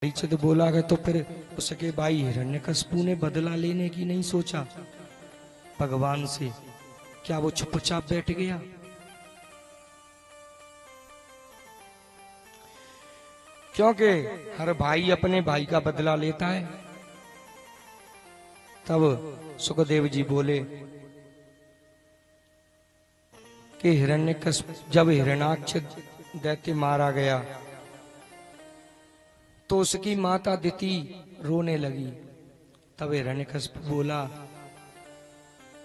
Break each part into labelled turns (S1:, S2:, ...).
S1: परिचित बोला गया तो फिर उसके भाई हिरण्यकशिपु ने बदला लेने की नहीं सोचा भगवान से। क्या वो चुपचाप बैठ गया? क्योंकि हर भाई अपने भाई का बदला लेता है। तब सुखदेव जी बोले कि हिरण्यकशिपु जब हिरण्याक्ष दैत्य मारा गया तो उसकी माता दिति रोने लगी। तब हिरण्यकशिपु बोला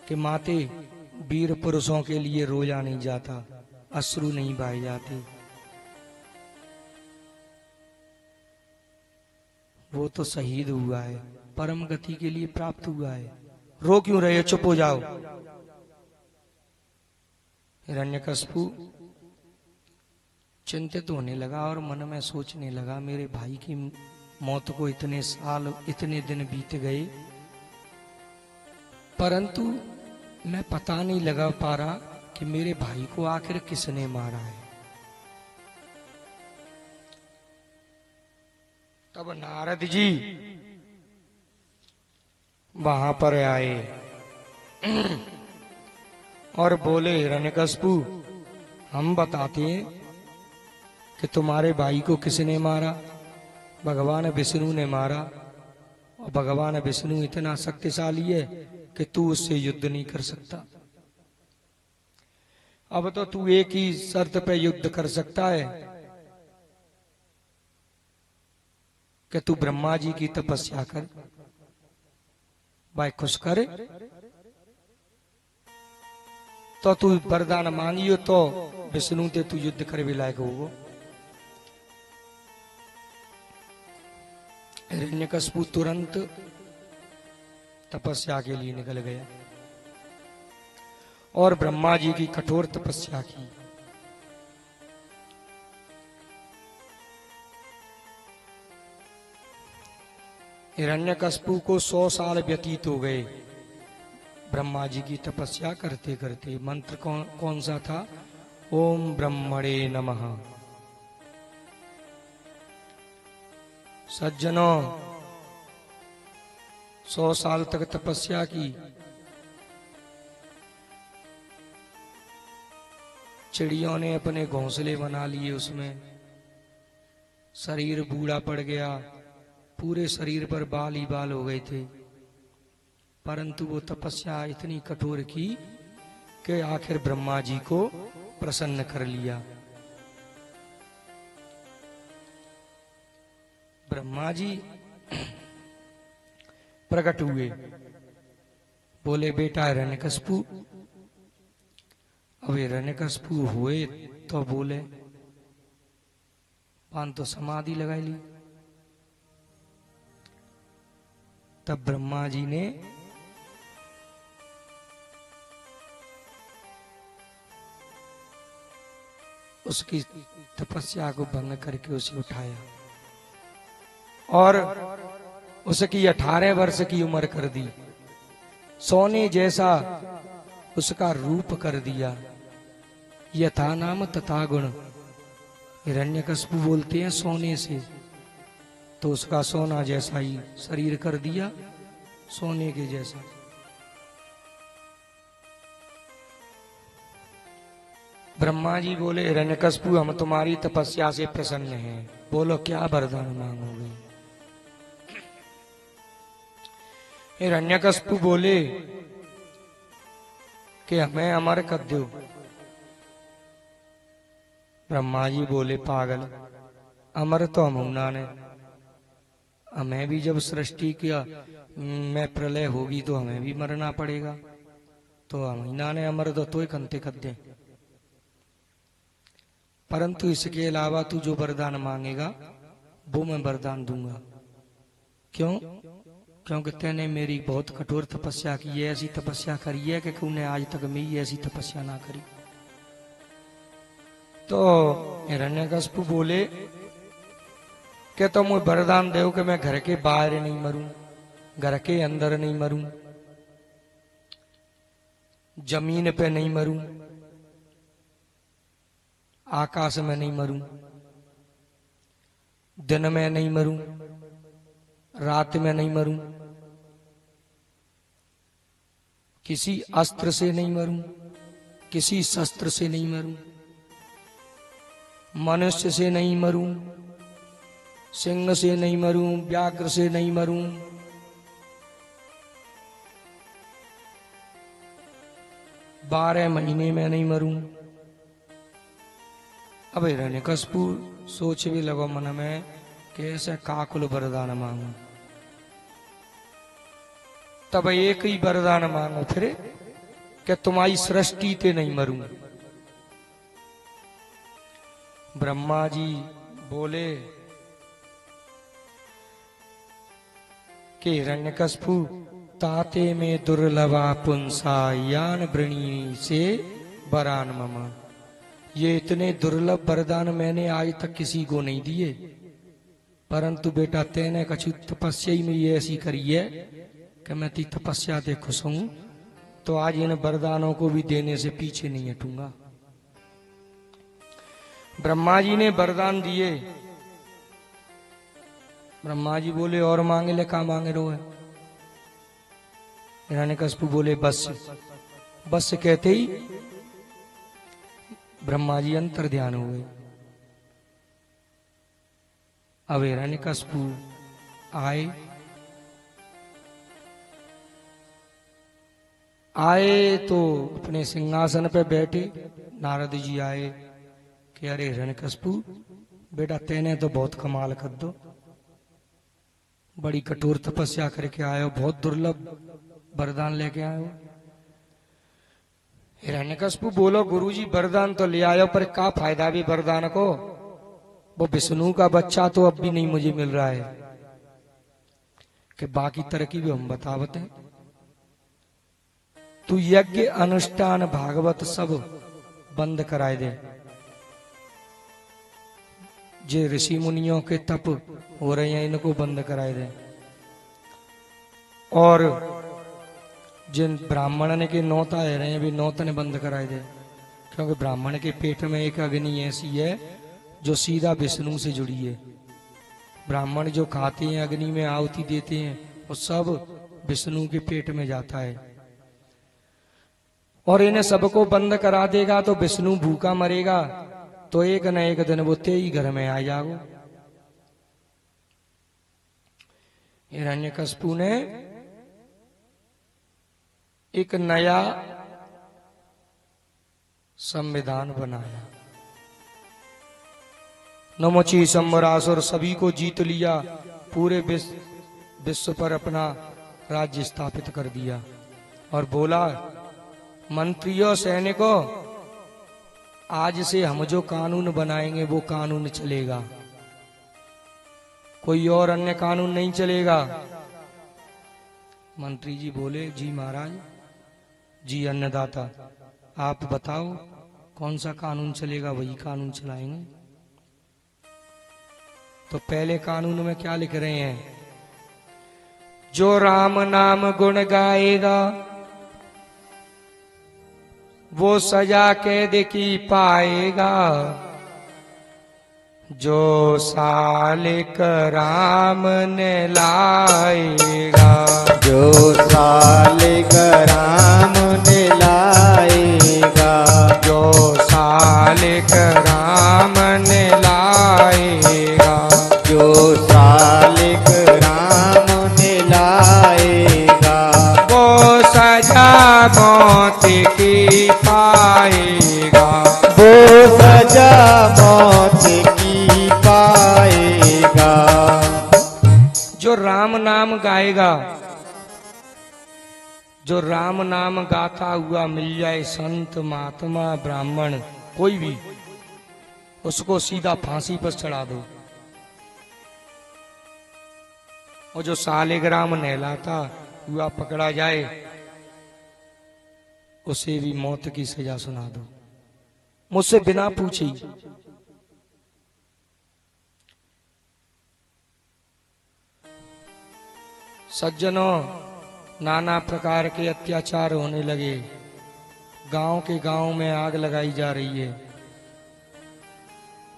S1: कि माते, वीर पुरुषों के लिए रोया नहीं जाता, अश्रु नहीं बहाए जाते। वो तो शहीद हुआ है, परम गति के लिए प्राप्त हुआ है, रो क्यों रहे हो? चुप हो जाओ। हिरण्यकशिपु चिंतित होने लगा और मन में सोचने लगा, मेरे भाई की मौत को इतने साल इतने दिन बीत गए, परंतु मैं पता नहीं लगा पा रहा कि मेरे भाई को आखिर किसने मारा है। तब नारद जी वहां पर आए और बोले, हिरण्यकशिपु, हम बताते हैं कि तुम्हारे भाई को किसने मारा। भगवान विष्णु ने मारा, और भगवान विष्णु इतना शक्तिशाली है कि तू उससे युद्ध नहीं कर सकता। अब तो तू एक ही शर्त पे युद्ध कर सकता है कि तू ब्रह्मा जी की तपस्या कर। भाई खुश करे तो तू वरदान मांगियो तो विष्णु ते तू युद्ध कर भी लायक होगो। हिरण्यकशिपु तुरंत तपस्या के लिए निकल गया और ब्रह्मा जी की कठोर तपस्या की। हिरण्यकशिपु को 100 साल व्यतीत हो गए ब्रह्मा जी की तपस्या करते करते। मंत्र कौन सा था? ओम ब्रह्मणे नमः। सज्जनों, 100 साल तक तपस्या की। चिड़ियों ने अपने घोंसले बना लिए, उसमें शरीर बूढ़ा पड़ गया, पूरे शरीर पर बाल ही बाल हो गए थे, परंतु वो तपस्या इतनी कठोर की कि आखिर ब्रह्मा जी को प्रसन्न कर लिया। ब्रह्मा जी प्रकट हुए, बोले, बेटा हिरण्यकशिपु। अब हिरण्यकशिपु हुए तो बोले, पान तो समाधि लगा ली। तब ब्रह्मा जी ने उसकी तपस्या को भंग करके उसे उठाया और उसकी 18 वर्ष की उम्र कर दी। सोने जैसा उसका रूप कर दिया। यथा नाम तथा गुण। हिरण्यकशिपु बोलते हैं सोने से, तो उसका सोना जैसा ही शरीर कर दिया, सोने के जैसा। ब्रह्मा जी बोले, हिरण्यकशिपु, हम तुम्हारी तपस्या से प्रसन्न हैं, बोलो क्या वरदान मांगोगे। हिरण्यकशिपु बोले कि हमें अमर कर दो। ब्रह्मा जी बोले, पागल, अमर तो हम ना ने, हमें भी जब सृष्टि किया में प्रलय होगी तो हमें भी मरना पड़ेगा, तो हम ना ने अमर तो ही कंते कर दे। परंतु इसके अलावा तू जो वरदान मांगेगा वो मैं वरदान दूंगा। क्यों? क्योंकि तेने मेरी बहुत कठोर तपस्या की है, ऐसी तपस्या करी है कि तूने आज तक मेरी ऐसी तपस्या ना करी। तो हिरण्यकशिपु बोले कि तुम मुझे वरदान दो कि मैं घर के बाहर नहीं मरूं, घर के अंदर नहीं मरूं, जमीन पे नहीं मरूं, आकाश में नहीं मरूं, दिन में नहीं मरूं, रात में नहीं मरूं, किसी अस्त्र से नहीं मरूं, किसी शस्त्र से नहीं मरूं, मनुष्य से नहीं मरूं, सिंह से नहीं मरूं, व्याघ्र से नहीं मरूं, 12 महीने में नहीं मरूं। अब हिरण्यकशिपु सोच भी लगो मन में कि ऐसे काकुल वरदान मांगू। तब एक ही वरदान मांगो फिर कि तुम्हारी सृष्टि ते नहीं मरूं। ब्रह्मा जी बोले कि हिरण्यकशिपु ताते में दुर्लभा पुंसा यान वृणी से वरान ममा। ये इतने दुर्लभ वरदान मैंने आज तक किसी को नहीं दिए, परंतु बेटा तेने कछु तपस्या ही मेरी ऐसी करी है कि मैं ती तपस्या से खुश हूं, तो आज इन वरदानों को भी देने से पीछे नहीं हटूंगा। ब्रह्मा जी ने वरदान दिए। ब्रह्मा जी बोले और मांगे ले, का मांगे रो है? हिरण्यकशिपु बोले बस। बस कहते ही ब्रह्मा जी अंतर ध्यान हुए। अब हिरण्यकशिपु आए तो अपने सिंहासन पे बैठे। नारद जी आए कि अरे हिरण्यकशिपु बेटा तेने तो बहुत कमाल कर दो, बड़ी कठोर तपस्या करके आए हो, बहुत दुर्लभ वरदान लेके आए हो। हिरण्यकशिपु बोलो गुरुजी वरदान तो ले आयो, पर क्या फायदा भी वरदान को? वो विष्णु का बच्चा तो अब भी नहीं मुझे मिल रहा है कि बाकी तरक्की भी हम बतावत हैं। तू यज्ञ अनुष्ठान भागवत सब बंद कराए दे। जे ऋषि मुनियों के तप हो रहे हैं इनको बंद कराए दे, और जिन ब्राह्मण के नौत आ रहे हैं भी नौतने बंद कराए दे, क्योंकि ब्राह्मण के पेट में एक अग्नि ऐसी है जो सीधा विष्णु से जुड़ी है। ब्राह्मण जो खाते हैं, अग्नि में आहुति देते हैं, वो सब विष्णु के पेट में जाता है। और इन्हें सबको बंद करा देगा तो विष्णु भूखा मरेगा, तो एक न एक दिन वो तेरी घर में आ जाओ। हिरण्यकशिपु ने एक नया संविधान बनाया। नमोची संवरासुर सभी को जीत लिया, पूरे विश्व पर अपना राज्य स्थापित कर दिया और बोला मंत्रियों सैनिकों, आज से हम जो कानून बनाएंगे वो कानून चलेगा, कोई और अन्य कानून नहीं चलेगा। मंत्री जी बोले जी महाराज, जी अन्नदाता, आप बताओ कौन सा कानून चलेगा, वही कानून चलाएंगे। तो पहले कानून में क्या लिख रहे हैं? जो राम नाम गुण गाएगा वो सजा कैद की पाएगा, जो सालिक राम ने लाएगा,
S2: जो सालिक राम ने लाएगा,
S1: जो सालिक राम ने लाएगा,
S2: जो सालिक राम ने लाएगा,
S1: वो सजा मौत की पाएगा,
S2: वो सजा मौत की पाएगा।
S1: जो राम नाम गाएगा, जो राम नाम गाता हुआ मिल जाए संत महात्मा ब्राह्मण कोई भी, उसको सीधा फांसी पर चढ़ा दो। और जो सालिग्राम नहलाता हुआ पकड़ा जाए उसे भी मौत की सजा सुना दो, मुझसे बिना पूछे। सज्जनों, नाना प्रकार के अत्याचार होने लगे, गांव के गांव में आग लगाई जा रही है,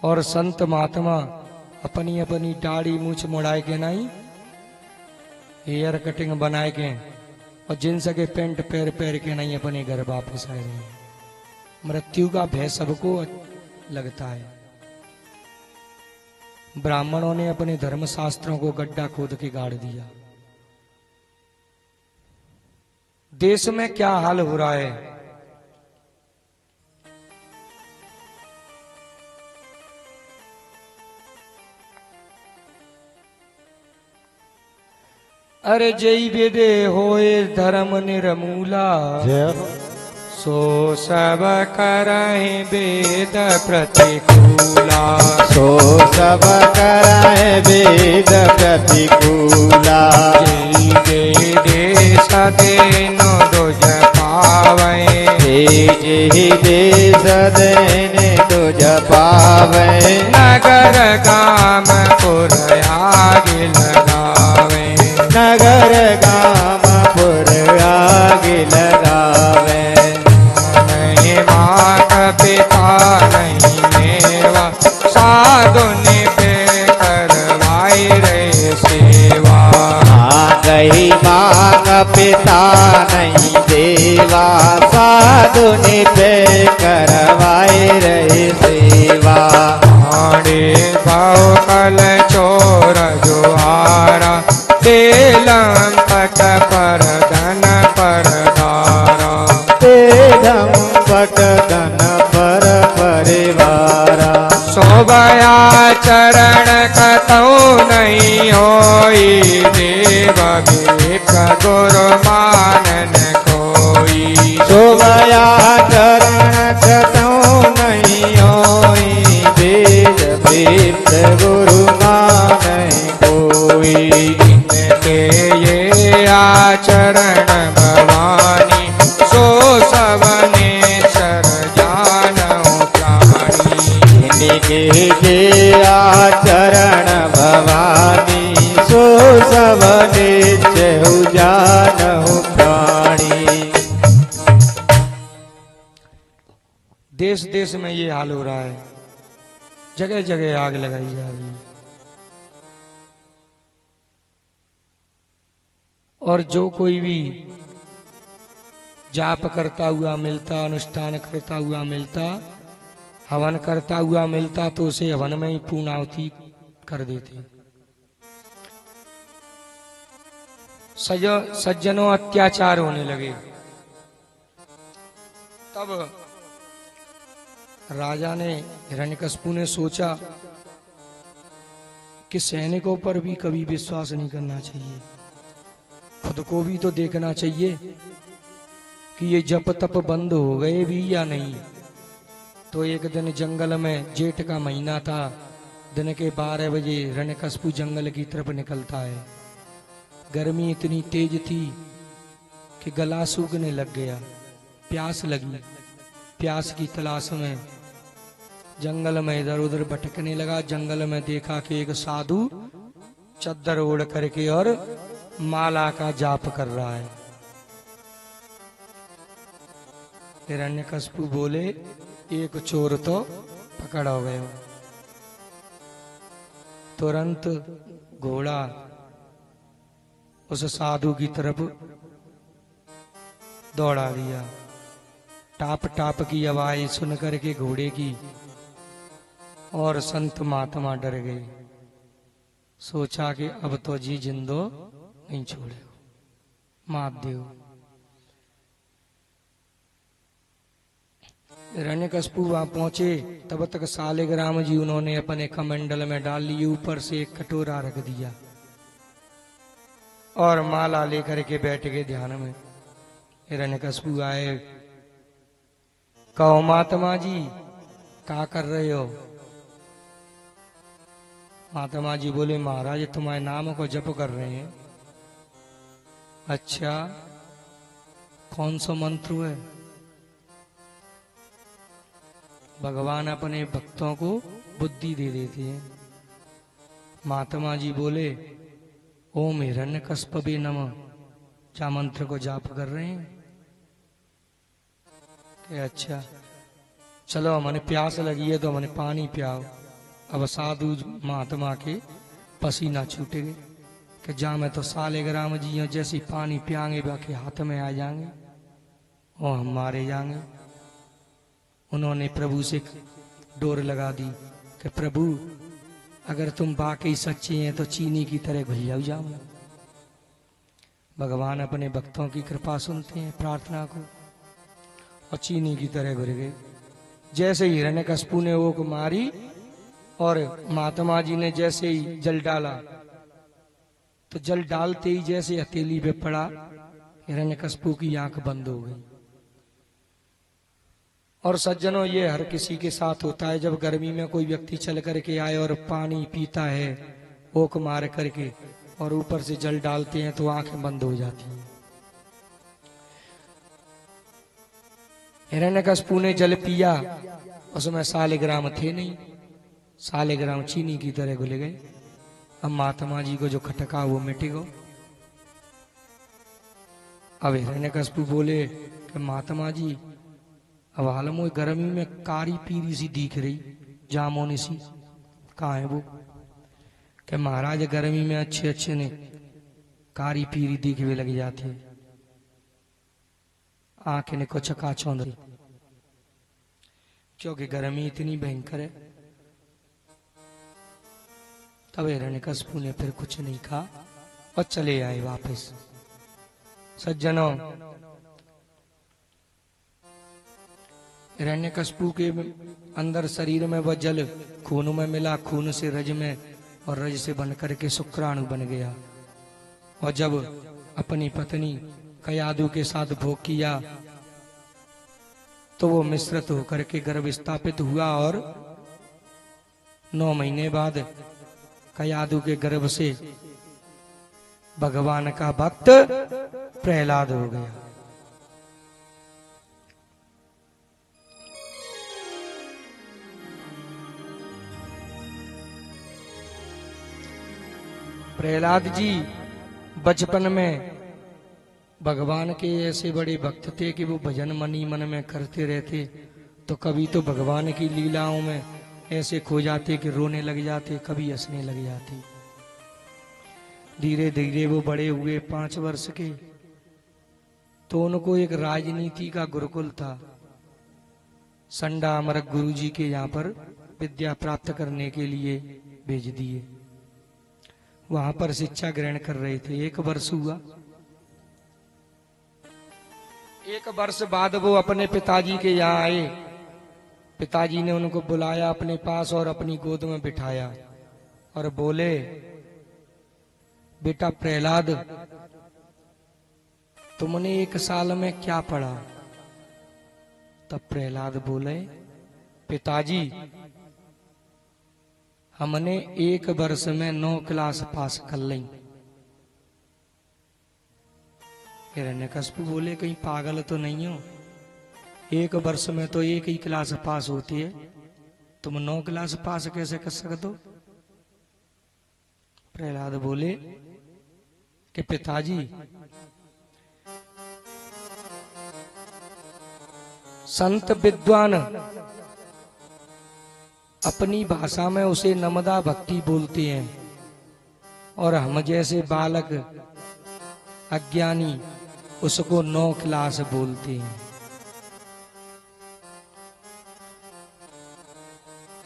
S1: और संत महात्मा अपनी अपनी दाढ़ी मूछ मुड़ाए के नहीं हेयर कटिंग बनाए के और जिनसे के पेंट पैर पैर के नहीं अपने घर वापस आए रहे। मृत्यु का भय सबको लगता है। ब्राह्मणों ने अपने धर्मशास्त्रों को गड्ढा खोद के गाड़ दिया। देश में क्या हाल हो रहा है। अरे जय वेदे होए धर्म निर्मूला, सो सब करहि वेद प्रतिकूला।
S2: सो सब करहि वेद प्रतिकूला।
S1: जय देश देनो दुज पावै।
S2: जय देश देने तुझ पावै।
S1: नगर गाम पुर आगे लगावे।
S2: नगर गाम पुर आगे लगावे।
S1: नहीं मात पिता नहीं मेवा, साधु निभे करवाई रे सेवा।
S2: आ गई मांग पिता नहीं देवा, साधु निभे करवाए रहे सेवा।
S1: आड़े भाव कल चोर जुआरा, तेलम पट पर धन पर धारा।
S2: तेलम पट धन पर परिवारा।
S1: शोभया चरण कतौ नहीं होई, देव विक गुरु मानन कोई।
S2: शोभया चरण कतौ नहीं होई, वेद वेद गुरु मानै कोई।
S1: इनके ये आचरण भवानी, सो सबने सर जानौ प्राणी।
S2: इनके ये आचरण भवानी, सो सब नित्य जानौ प्राणी।
S1: देश देश में ये हाल हो रहा है। जगह जगह आग लगाई जा रही है। और जो कोई भी जाप करता हुआ मिलता, अनुष्ठान करता हुआ मिलता, हवन करता हुआ मिलता, तो उसे हवन में ही पूर्णाहुति कर देते। सज्जनों अत्याचार होने लगे। तब राजा ने, हिरण्यकशिपु ने सोचा कि सैनिकों पर भी कभी विश्वास नहीं करना चाहिए। खुद को भी तो देखना चाहिए कि ये जप तप बंद हो गए भी या नहीं। तो एक दिन जंगल में, जेठ का महीना था, दिन के 12 बजे हिरण्यकशिपु जंगल की तरफ निकलता है। गर्मी इतनी तेज थी कि गला सूखने लग गया, प्यास लगी। प्यास की तलाश में जंगल में इधर उधर भटकने लगा। जंगल में देखा कि एक साधु चद्दर ओढ़ करके और माला का जाप कर रहा है। हिरण्यकशिपु बोले, एक चोर तो पकड़ हो गए। तुरंत घोड़ा उस साधु की तरफ दौड़ा दिया। टाप टाप की आवाज सुन करके घोड़े की, और संत महात्मा डर गए। सोचा कि अब तो जी जिंदो नहीं छोड़े, मात देव। हिरण्यकशिपु वहां पहुंचे, तब तक सालिग्राम जी उन्होंने अपने कमंडल में डाल ली। ऊपर से एक कटोरा रख दिया और माला लेकर के बैठ गए ध्यान में। हिरण्यकशिपु आए, कहो महात्मा जी क्या कर रहे हो। महात्मा जी बोले, महाराज तुम्हारे नाम को जप कर रहे हैं। अच्छा, कौन सा मंत्र है। भगवान अपने भक्तों को बुद्धि दे देते हैं। महात्मा जी बोले, ओम हिरण्यकशिपवे नमः, क्या मंत्र को जाप कर रहे हैं। कि अच्छा, चलो हमें प्यास लगी है तो हमें पानी पियाओ। अब साधु महात्मा के पसीना छूट गए कि जा मैं तो सालेग्राम जी हूं, जैसी पानी पियांगे बाकी हाथ में आ जाएंगे और हम मारे जाएंगे। उन्होंने प्रभु से डोर लगा दी कि प्रभु अगर तुम वाकई सच्चे हैं तो चीनी की तरह घुल जाओ। भगवान अपने भक्तों की कृपा सुनते हैं, प्रार्थना को, और चीनी की तरह घुल गए। जैसे ही हिरण्यकशिपु ने ओक मारी और महात्मा जी ने जैसे ही जल डाला, तो जल डालते ही जैसे हथेली पे पड़ा, हिरण्यकशिपु की आंख बंद हो गई। और सज्जनों, ये हर किसी के साथ होता है। जब गर्मी में कोई व्यक्ति चल करके आए और पानी पीता है ओक मार करके और ऊपर से जल डालते हैं तो आंखें बंद हो जाती हैं। हिरण्यकशिपु ने जल पिया, उसमें सालेग्राम थे नहीं, सालेग्राम चीनी की तरह घुल गए। अब महात्मा जी को जो खटका वो मिट गो। अब हिरण्यकशिपु बोले कि महात्मा जी, अब हालमो गर्मी में कारी पीरी सी दिख रही, जामुनी सी, कहाँ है वो? कि महाराज गर्मी में अच्छे अच्छे ने कारी पीरी दिखने लग जाती है, आंखें ने को चकाचौंध रही, क्योंकि गर्मी इतनी भयंकर है। तब हिरण्यकशिपु ने फिर कुछ नहीं कहा और चले आए वापस। सज्जनों, हिरण्यकशिपु के अंदर शरीर में वह जल खून में मिला, खून से रज में, और रज से बन करके शुक्राणु बन गया। और जब अपनी पत्नी कयादु के साथ भोग किया तो वो मिश्रित होकर के गर्भ स्थापित हुआ, और 9 महीने बाद कयादु के गर्भ से भगवान का भक्त प्रहलाद हो गया। प्रहलाद जी बचपन में भगवान के ऐसे बड़े भक्त थे कि वो भजन मनी मन में करते रहते, तो कभी तो भगवान की लीलाओं में ऐसे खो जाते कि रोने लग जाते, कभी हंसने लग जाते। धीरे धीरे वो बड़े हुए 5 वर्ष के, तो उनको एक राजनीति का गुरुकुल था, संडा अमरक गुरु जी के यहाँ पर विद्या प्राप्त करने के लिए भेज दिए। वहां पर शिक्षा ग्रहण कर रहे थे। 1 वर्ष हुआ। 1 वर्ष बाद वो अपने पिताजी के यहाँ आए। पिताजी ने उनको बुलाया अपने पास और अपनी गोद में बिठाया और बोले, बेटा प्रहलाद, तुमने 1 साल में क्या पढ़ा? तब प्रहलाद बोले, पिताजी, हमने 1 वर्ष में 9 क्लास पास कर ली। हिरण्यकशिपु बोले, कहीं पागल तो नहीं हो? 1 वर्ष में तो 1 ही क्लास पास होती है, तुम 9 क्लास पास कैसे कर सकते हो? प्रहलाद बोले कि पिताजी, संत विद्वान अपनी भाषा में उसे नमदा भक्ति बोलते हैं, और हम जैसे बालक अज्ञानी उसको 9 क्लास बोलते हैं।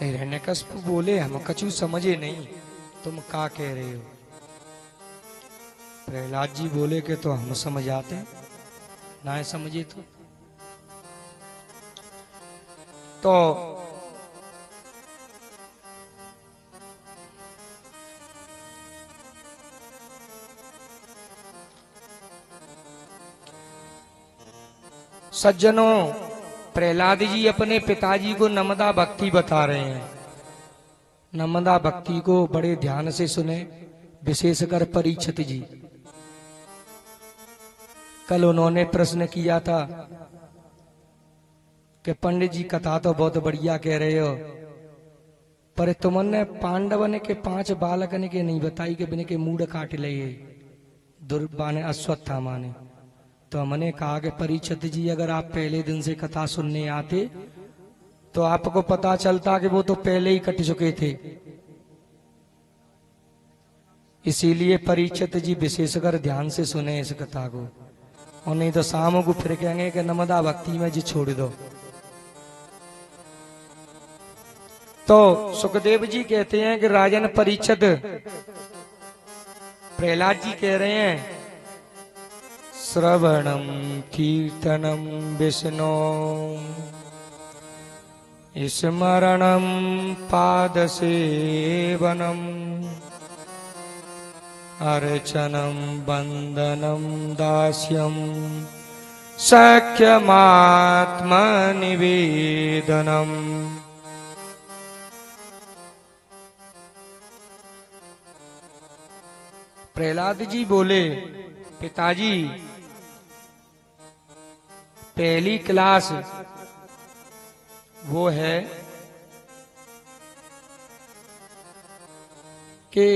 S1: हिरण्यकशिपु बोले, हम कछु समझे नहीं, तुम क्या कह रहे हो? प्रहलाद जी बोले कि तो हम समझ आते हैं, ना समझे तो सज्जनों, प्रहलाद जी अपने पिताजी को नमदा भक्ति बता रहे हैं। नमदा भक्ति को बड़े ध्यान से सुने, विशेषकर परीक्षित जी। कल उन्होंने प्रश्न किया था कि पंडित जी कथा तो बहुत बढ़िया कह रहे हो, पर तुमने पांडवन के 5 बालकन के नहीं बताई कि बिन के मूड काट ले दुर्बाने अश्वत्थामा ने। तो हमने कहा कि परीक्षित जी, अगर आप पहले दिन से कथा सुनने आते तो आपको पता चलता कि वो तो पहले ही कट चुके थे। इसीलिए परीक्षित जी विशेषकर ध्यान से सुने इस कथा को, और नहीं तो शाम को फिर कहेंगे कि नर्मदा भक्ति में जी छोड़ दो। तो सुखदेव जी कहते हैं कि राजन परीक्षित, प्रहलाद जी कह रहे हैं श्रवणम कीर्तनम विष्णु स्मरणम पादसेवनम अर्चनम वंदनम दास्यम सख्यमात्मनिवेदनम। प्रहलाद जी बोले पिताजी पहली क्लास वो है कि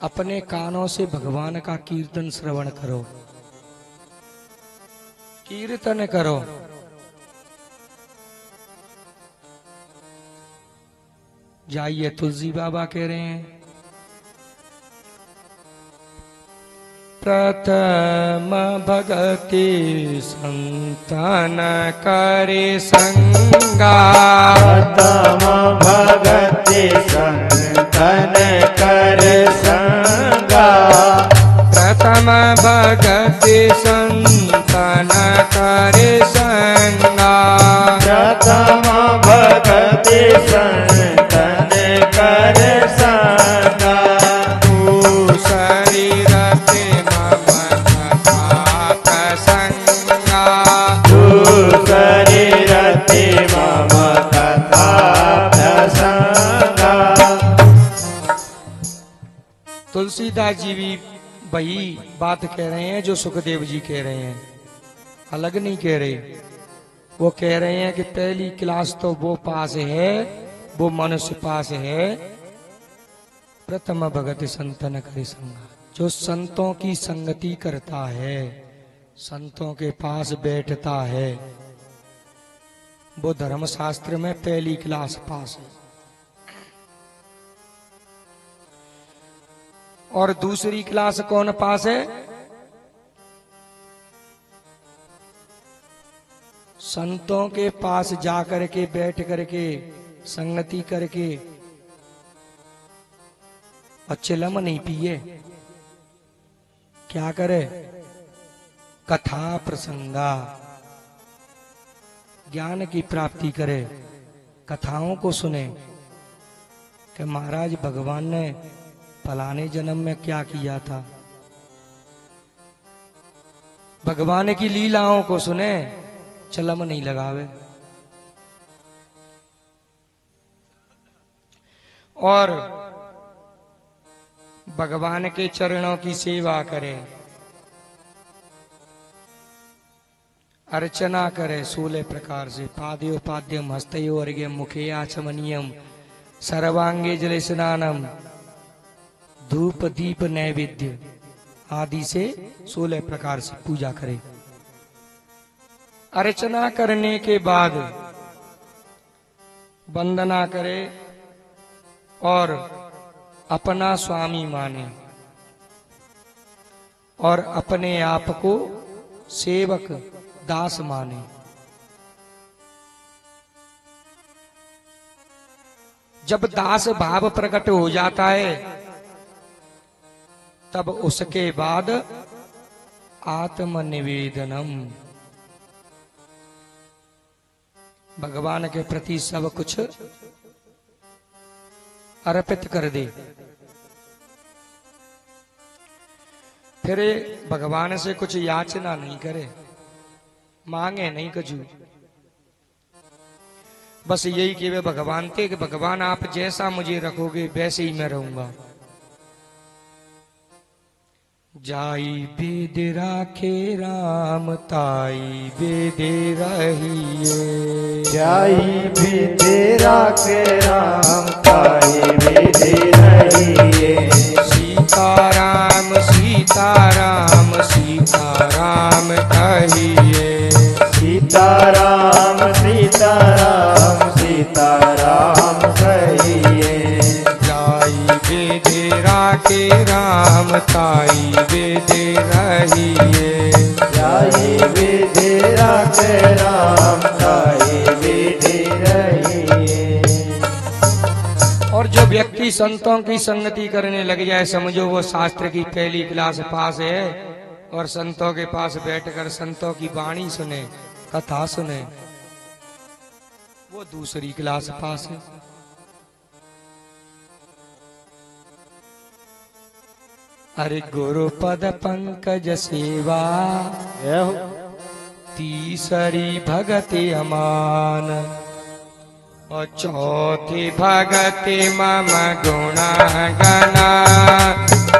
S1: अपने कानों से भगवान का कीर्तन श्रवण करो, कीर्तन करो। जाइए तुलसी बाबा कह रहे हैं प्रथम भगति संतन करे संगा,
S2: प्रथम भगति संतन करे संगा,
S1: प्रथम भगति संतन करे संगा,
S2: प्रथम भगति संतन करे संगा,
S1: तू शरीर ते मम कथा प्रसंगा,
S2: तू शरीर ते मम कथा प्रसंगा।
S1: तुलसीदास जी भी वही बात कह रहे हैं जो सुखदेव जी कह रहे हैं, अलग नहीं कह रहे। वो कह रहे हैं कि पहली क्लास तो वो पास है, वो मनुष्य पास है। प्रथम भगत संतन करे संगा, जो संतों की संगति करता है, संतों के पास बैठता है, वो धर्मशास्त्र में पहली क्लास पास है। और दूसरी क्लास कौन पास है? संतों के पास जा करके बैठ करके संगति करके और चिलम नहीं पिए, क्या करे? कथा प्रसंगा, ज्ञान की प्राप्ति करे, कथाओं को सुने कि महाराज भगवान ने फलाने जन्म में क्या किया था। भगवान की लीलाओं को सुने, चलम नहीं लगावे। और भगवान के चरणों की सेवा करे, अर्चना करे 16 प्रकार से। पाद्योपाद्यम हस्तयो अर्घ्यम मुखे आचमनीयम सर्वांगे जल स्नानम धूप दीप नैवेद्य आदि से 16 प्रकार से पूजा करे। अर्चना करने के बाद वंदना करे और अपना स्वामी माने और अपने आप को सेवक दास माने। जब दास भाव प्रकट हो जाता है तब उसके बाद आत्मनिवेदनम, भगवान के प्रति सब कुछ अर्पित कर दे। फिर भगवान से कुछ याचना नहीं करे, मांगे नहीं कजू, बस यही कि वे भगवान थे कि भगवान आप जैसा मुझे रखोगे वैसे ही मैं रहूंगा। जाई वेद राखे राम ताई वेद रहिए,
S2: जाई वेद राखे राम ताई वेद रहिए।
S1: सीताराम सीताराम सीताराम कहिए,
S2: सीताराम सीताराम सीताराम कहिए।
S1: के राम ताई विधि रहिए।
S2: जाई विधि राखे राम ताई विधि रहिए।
S1: और जो व्यक्ति संतों की संगति करने लग जाए, समझो वो शास्त्र की पहली क्लास पास है और संतों के पास बैठकर संतों की वाणी सुने, कथा सुने, वो दूसरी क्लास पास है। अरे गुरु पद पंकज सेवा तीसरी भगति अमान, और चौथी भगति मम गुण गना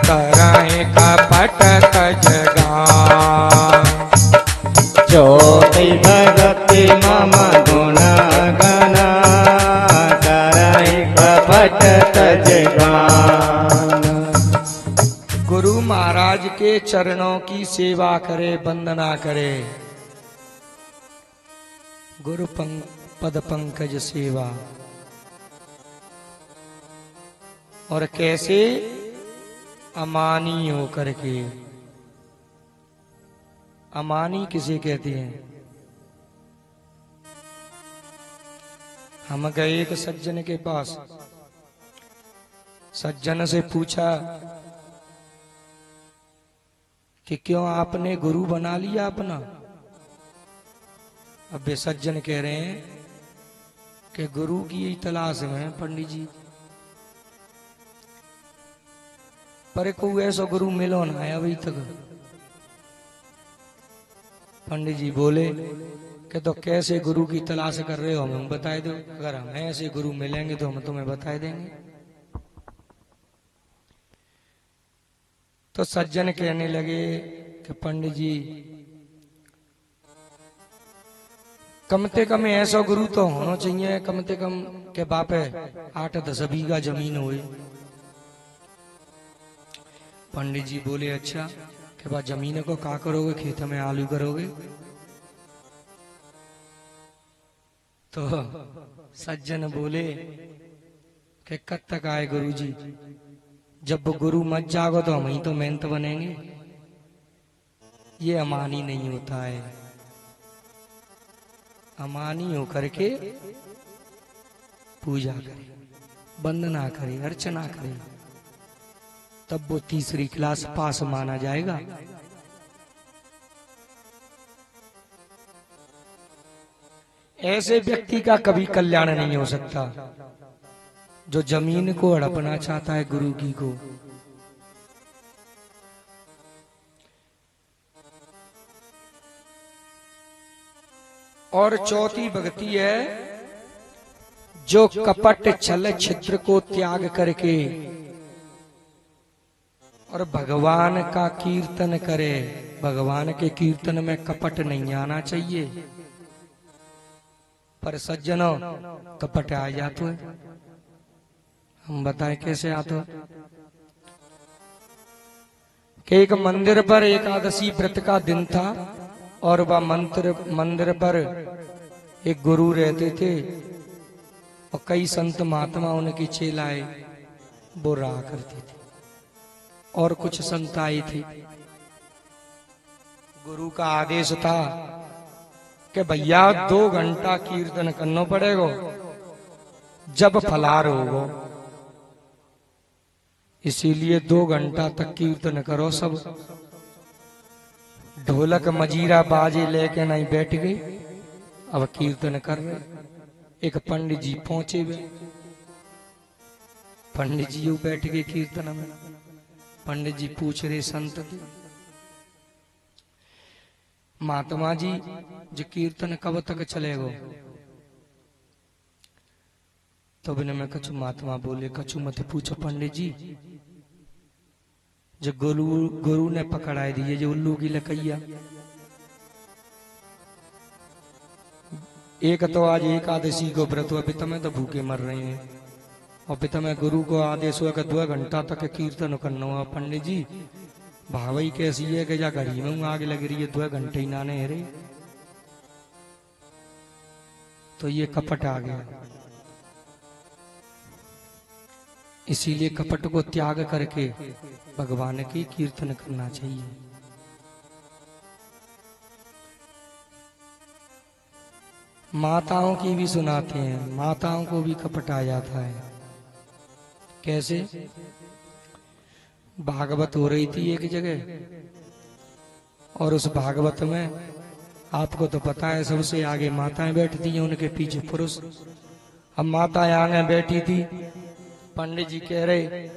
S1: करहि कपट तज गान।
S2: चौथी भगति मम गुण गना करहि कपट तज गान।
S1: गुरु महाराज के चरणों की सेवा करे, वंदना करे। गुरु पद पंकज सेवा। और कैसे? अमानी हो करके। अमानी किसे कहते हैं? हम गए एक सज्जन के पास, सज्जन से पूछा कि क्यों आपने गुरु बना लिया अपना? अब वे सज्जन कह रहे हैं कि गुरु की यही तलाश में है पंडित जी, पर कोई ऐसा गुरु मिलो ना है अभी तक। पंडित जी बोले कि तो कैसे गुरु की तलाश कर रहे हो, हमें बताए दो। अगर हमें ऐसे गुरु मिलेंगे तो हम तुम्हें बता देंगे। तो सज्जन कहने लगे कि पंडित जी कम से कम ऐसा गुरु तो होना चाहिए, कम से कम के बापे 8-10 बीघा जमीन हुई। पंडित जी बोले अच्छा कि बा जमीन को क्या करोगे? खेत में आलू करोगे? तो सज्जन बोले कि कब तक आए गुरु जी, जब गुरु मत जागो तो हम ही तो मेहनत बनेंगे। ये अमानी नहीं होता है। अमानी होकर के पूजा करे, वंदना करे, अर्चना करे, तब वो तीसरी क्लास पास माना जाएगा। ऐसे व्यक्ति का कभी कल्याण नहीं हो सकता जो जमीन को हड़पना चाहता है गुरु की को। और चौथी भक्ति है जो कपट छल छिद्र को त्याग करके और भगवान का कीर्तन करे। भगवान के कीर्तन में कपट नहीं आना चाहिए, पर सज्जनों कपट आ जाते है। हम बताएं कैसे आते हो? कि एक मंदिर पर एकादशी व्रत का दिन था और वह मंदिर पर एक गुरु रहते थे और कई संत महात्मा उनकी चेलाए वो रहा करते थे और कुछ संत आए थे। गुरु का आदेश था कि भैया 2 घंटा कीर्तन करना पड़ेगा, जब फलार होगो, इसीलिए 2 घंटा तक कीर्तन करो सब। ढोलक मजीरा बाजे लेके नहीं बैठ गए, अब कीर्तन कर रहे। एक पंडित जी पहुंचे हुए, पंडित जी बैठ गए कीर्तन में। पंडित जी पूछ रहे संत थे, महात्मा जी जो कीर्तन कब तक चलेगा? तो बिना में कछु महात्मा बोले कछु मत पूछो पंडित जी, जो गुरु ने पकड़ाए दिए जो उल्लू की लकैया। एक तो आज एकादशी को व्रत हुआ, पिता में तो भूखे मर रहे हैं, और पिता में गुरु को आदेश हुआ कि 2 घंटा तक कीर्तन करना हुआ। पंडित जी भावई कैसी है कि जा घड़ी में आग लग रही है, 2 घंटे ही नाने है रे। तो ये कपट आ गया। इसीलिए कपट को त्याग करके भगवान की कीर्तन करना चाहिए। माताओं की भी सुनाते हैं, माताओं को भी कपट आ जाता है। कैसे? भागवत हो रही थी एक जगह, और उस भागवत में आपको तो पता है सबसे आगे माताएं बैठती हैं, उनके पीछे पुरुष। अब माताएं आगे बैठी थी, पंडित जी कह रहे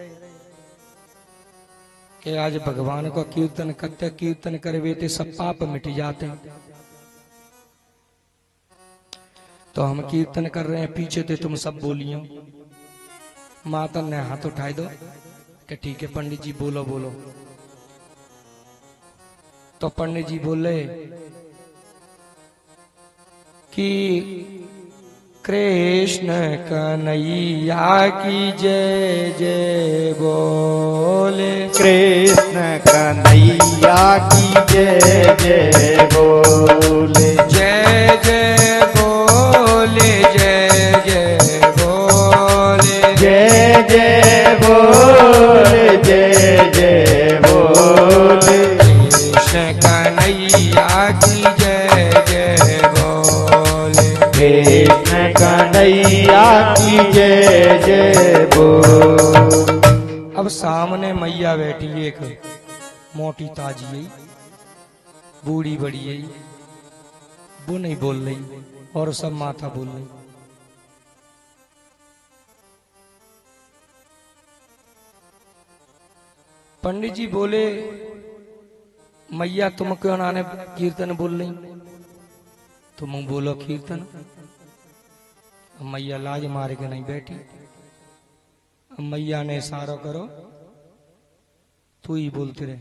S1: कि आज भगवान को कीर्तन करते, कीर्तन करवे थे सब पाप मिट जाते हैं। तो हम कीर्तन कर रहे हैं, पीछे थे तुम सब बोलियो। माता ने हाथ उठाए दो कि ठीक है पंडित जी बोलो बोलो। तो पंडित जी बोले कि कृष्ण कन्हैया की जय जय बोले,
S2: कृष्ण कन्हैया की जय जय बोले,
S1: जय जय बोले, जय जय बोले,
S2: जय जय बोले, जय जय बोले,
S1: कृष्ण कन्हैया की जय जय बोले,
S2: कृष्ण कन्हैया की जय जय बोले।
S1: अब सामने मैया बैठी एक मोटी ताजी है, बूढ़ी बड़ी है, वो नहीं बोल रही और सब माता बोल रही। पंडित जी बोले मैया तुम क्यों ना कीर्तन बोल रही? तुम बोलो कीर्तन। मैया लाज मार के नहीं बैठी। मैया ने इशारा करो तू ही बोलते रहे,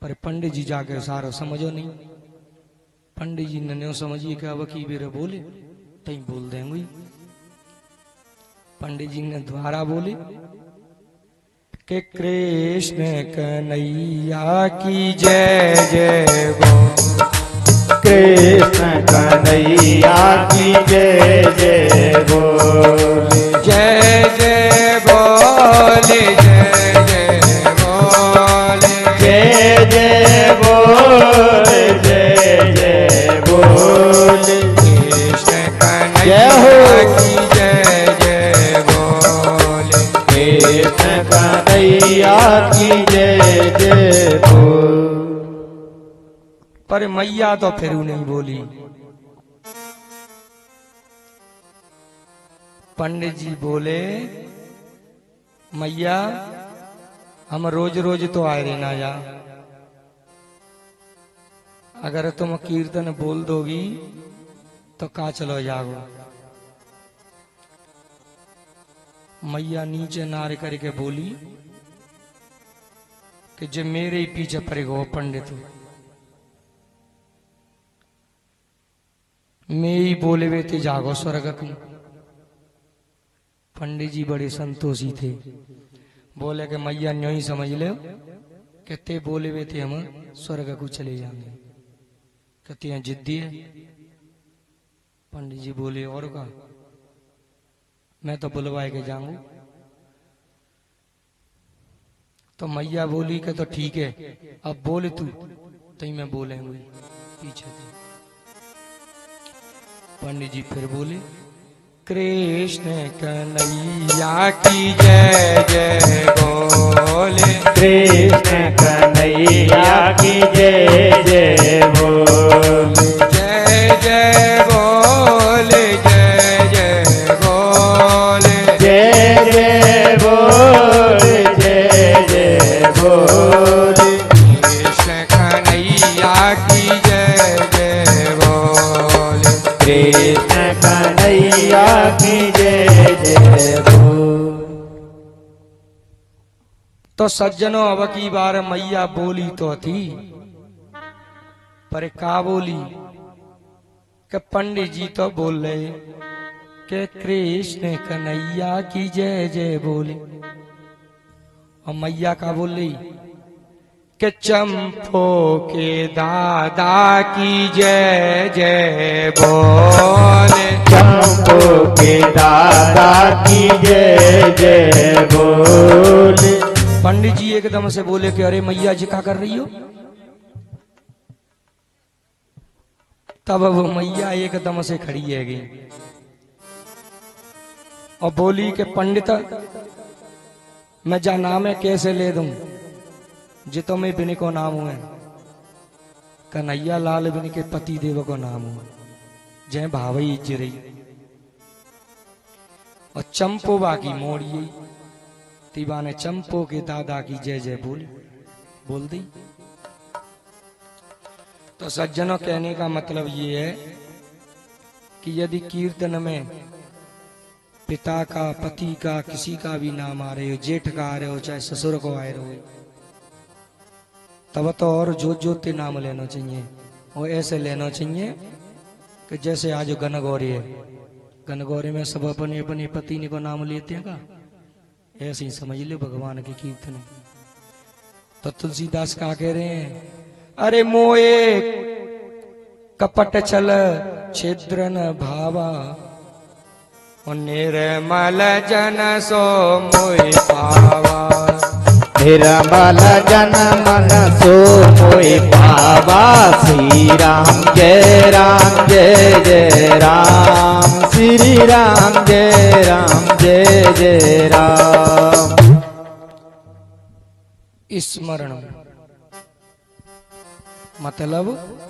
S1: पर पंडित जी जाके इशारा समझो नहीं। पंडित जी ने न्यों समझिए कि अब की बेरे बोले तई बोल देंगे। पंडित जी ने द्वारा बोले कि कृष्ण कन्हैया की जय जय बोल,
S2: कृष्ण कन्हैया की जय जय बोले,
S1: जय जय बोले, जय जय बोले,
S2: जय जय बोले, जय जय बोले,
S1: कृष्ण कन्हैया की जय जय बोले,
S2: कृष्ण कन्हैया की जय जय बोले।
S1: पर मैया तो फिर नहीं बोली। पंडित जी बोले मैया हम रोज रोज तो आए रहना जा, अगर तुम कीर्तन बोल दोगी तो का चलो जागो। मैया नीचे नार करके बोली कि जो मेरे ही पीछे पड़ेगा पंडित, मैं ही बोले वे थे जागो स्वर्ग की। पंडित जी बड़े संतोषी थे, बोले कि मैया न्यों ही समझ लो कहते बोले वे थे हम स्वर्ग को चले जाएंगे, कहते हैं जिद्दी है। पंडित जी बोले और का मैं तो बुलवाए के जाऊंगा। तो मैया बोली कि तो ठीक है अब बोले तू तो मैं बोलेंगे पीछे थे। पंडित जी फिर बोले कृष्ण कन्हैया की जय जय बोले,
S2: कृष्ण कन्हैया की जय जय बोले,
S1: जय जय बोले, जय जय बोले,
S2: जय जय बोले, जय जय बोले,
S1: कृष्ण कन्हैया की जय जय बोले,
S2: कृष्ण कन्हैया की जय जय बोले।
S1: तो सज्जनों अब की बार मैया बोली तो थी, पर का बोली कि पंडित जी तो बोल रहे कि कृष्ण कन्हैया की जय जय बोले, और मैया का बोल रही कि चंपो के दादा की जय जय बोले,
S2: चंपो के दादा की जय जय बोले।
S1: पंडित जी एकदम से बोले कि अरे मैया जी क्या कर रही हो? तब वो मैया एकदम से खड़ी है गई और बोली कि पंडित मैं जा नाम है कैसे ले दूं, जितो में बिन को नाम हुए कन्हैया लाल बिन के पति देव को नाम हुआ जय भावई जिरई और चंपो बाकी मोड़ी तीबा ने चंपो के दादा की जय जय बोल दी। तो सज्जनों कहने का मतलब ये है कि यदि कीर्तन में पिता का, पति का, किसी का भी नाम आ रहे हो, जेठ का आ रहे हो, चाहे ससुर को आ रहे हो, तब तो और जोते नाम लेना चाहिए और ऐसे लेना चाहिए कि जैसे आज गनगौरी है, गनगौरी में सब अपने अपने पति ने को नाम लेते हैं का, ऐसे ही समझ लो भगवान के कीर्तन। तो तुलसीदास का कह रहे हैं, अरे मोए कपट छल छिद्रन भावा और निर्मल जन सो मोए पावा,
S2: निर्मल जन मन सो मोए पावा। श्री राम जय राम जय जय राम, श्री राम जय राम जय जय राम।
S1: स्मरण मतलब,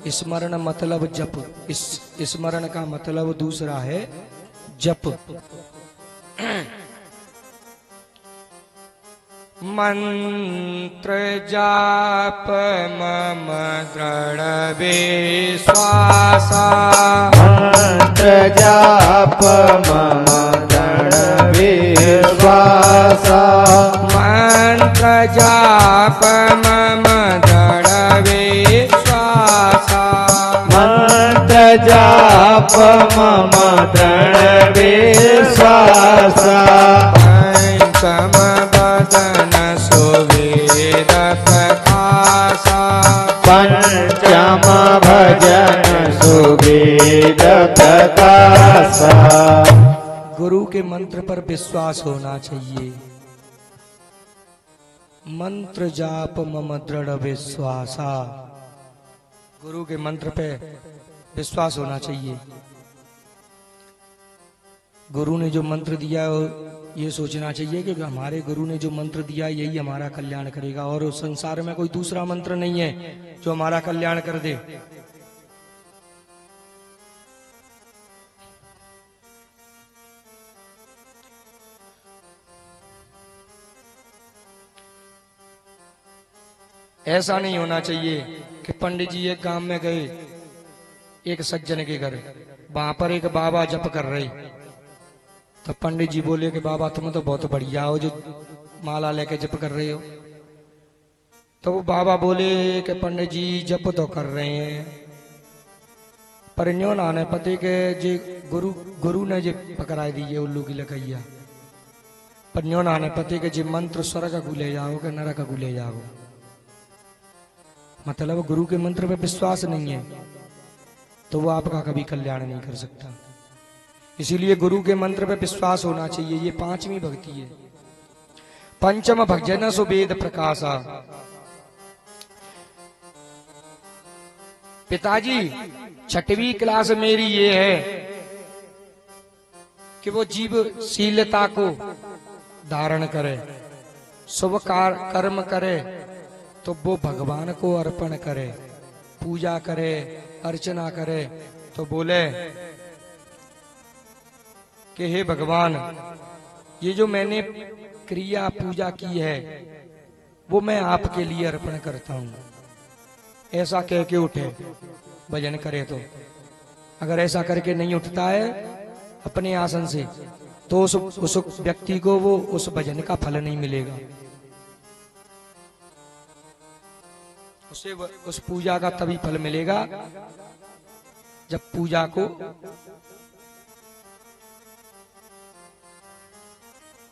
S1: स्मरण मतलब जप, इस स्मरण का मतलब दूसरा है जप। मंत्र जाप मम दृढ़ विश्वासा,
S2: मंत्र जाप मम दृढ़ विश्वासा,
S1: मंत्र जाप मम दृढ़ विश्वासा,
S2: मंत्र जाप मम दृढ़ विश्वासा।
S1: पंचम बदन सुवेद प्रकाशा,
S2: पंचम भजन सुवेद प्रकाशा।
S1: गुरु के मंत्र पर विश्वास होना चाहिए। मंत्र जाप मम दृढ़ विश्वासा, गुरु के मंत्र पे विश्वास होना चाहिए। गुरु ने जो मंत्र दिया ये सोचना चाहिए कि हमारे गुरु ने जो मंत्र दिया यही हमारा कल्याण करेगा और उस संसार में कोई दूसरा मंत्र नहीं है जो हमारा कल्याण कर दे। ऐसा नहीं होना चाहिए कि पंडित जी एक गांव में गए, एक सज्जन के घर, वहां पर एक बाबा जप कर रहे, तो पंडित जी बोले कि बाबा तुम तो बहुत बढ़िया हो जो माला लेके जप कर रहे हो। तो वो बाबा बोले कि पंडित जी जप तो कर रहे हैं पर न्यो नाने पति के जे गुरु ने जे पकड़ा दीजिए उल्लू की लकैया, पर न्यो नाने पति के जे मंत्र स्वर्ग को ले जाओ कि नरक को ले जाओ। मतलब गुरु के मंत्र पे विश्वास नहीं है तो वो आपका कभी कल्याण नहीं कर सकता। इसीलिए गुरु के मंत्र पे विश्वास होना चाहिए। ये पांचवी भक्ति है। पंचम भजन सुवेद प्रकाशा। पिताजी छठवीं क्लास मेरी ये है कि वो जीवशीलता को धारण करे, शुभ कर्म करे तो वो भगवान को अर्पण करे, पूजा करे, अर्चना करे तो बोले कि हे भगवान ये जो मैंने क्रिया पूजा की है वो मैं आपके लिए अर्पण करता हूं। ऐसा कह के उठे भजन करे तो। अगर ऐसा करके नहीं उठता है अपने आसन से तो उस व्यक्ति को वो उस भजन का फल नहीं मिलेगा, उसे उस पूजा का तभी फल मिलेगा जब पूजा को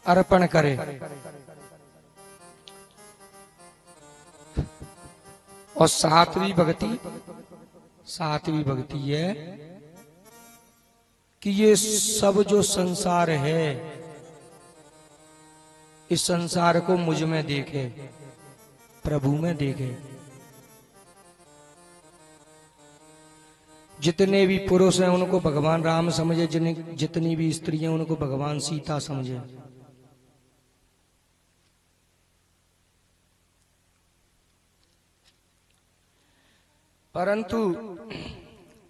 S1: अर्पण करे। और सातवीं भक्ति है कि ये सब जो संसार है, इस संसार को मुझ में देखे, प्रभु में देखे। जितने भी पुरुष हैं उनको भगवान राम समझे, जितनी भी स्त्री हैं उनको भगवान सीता समझे। परंतु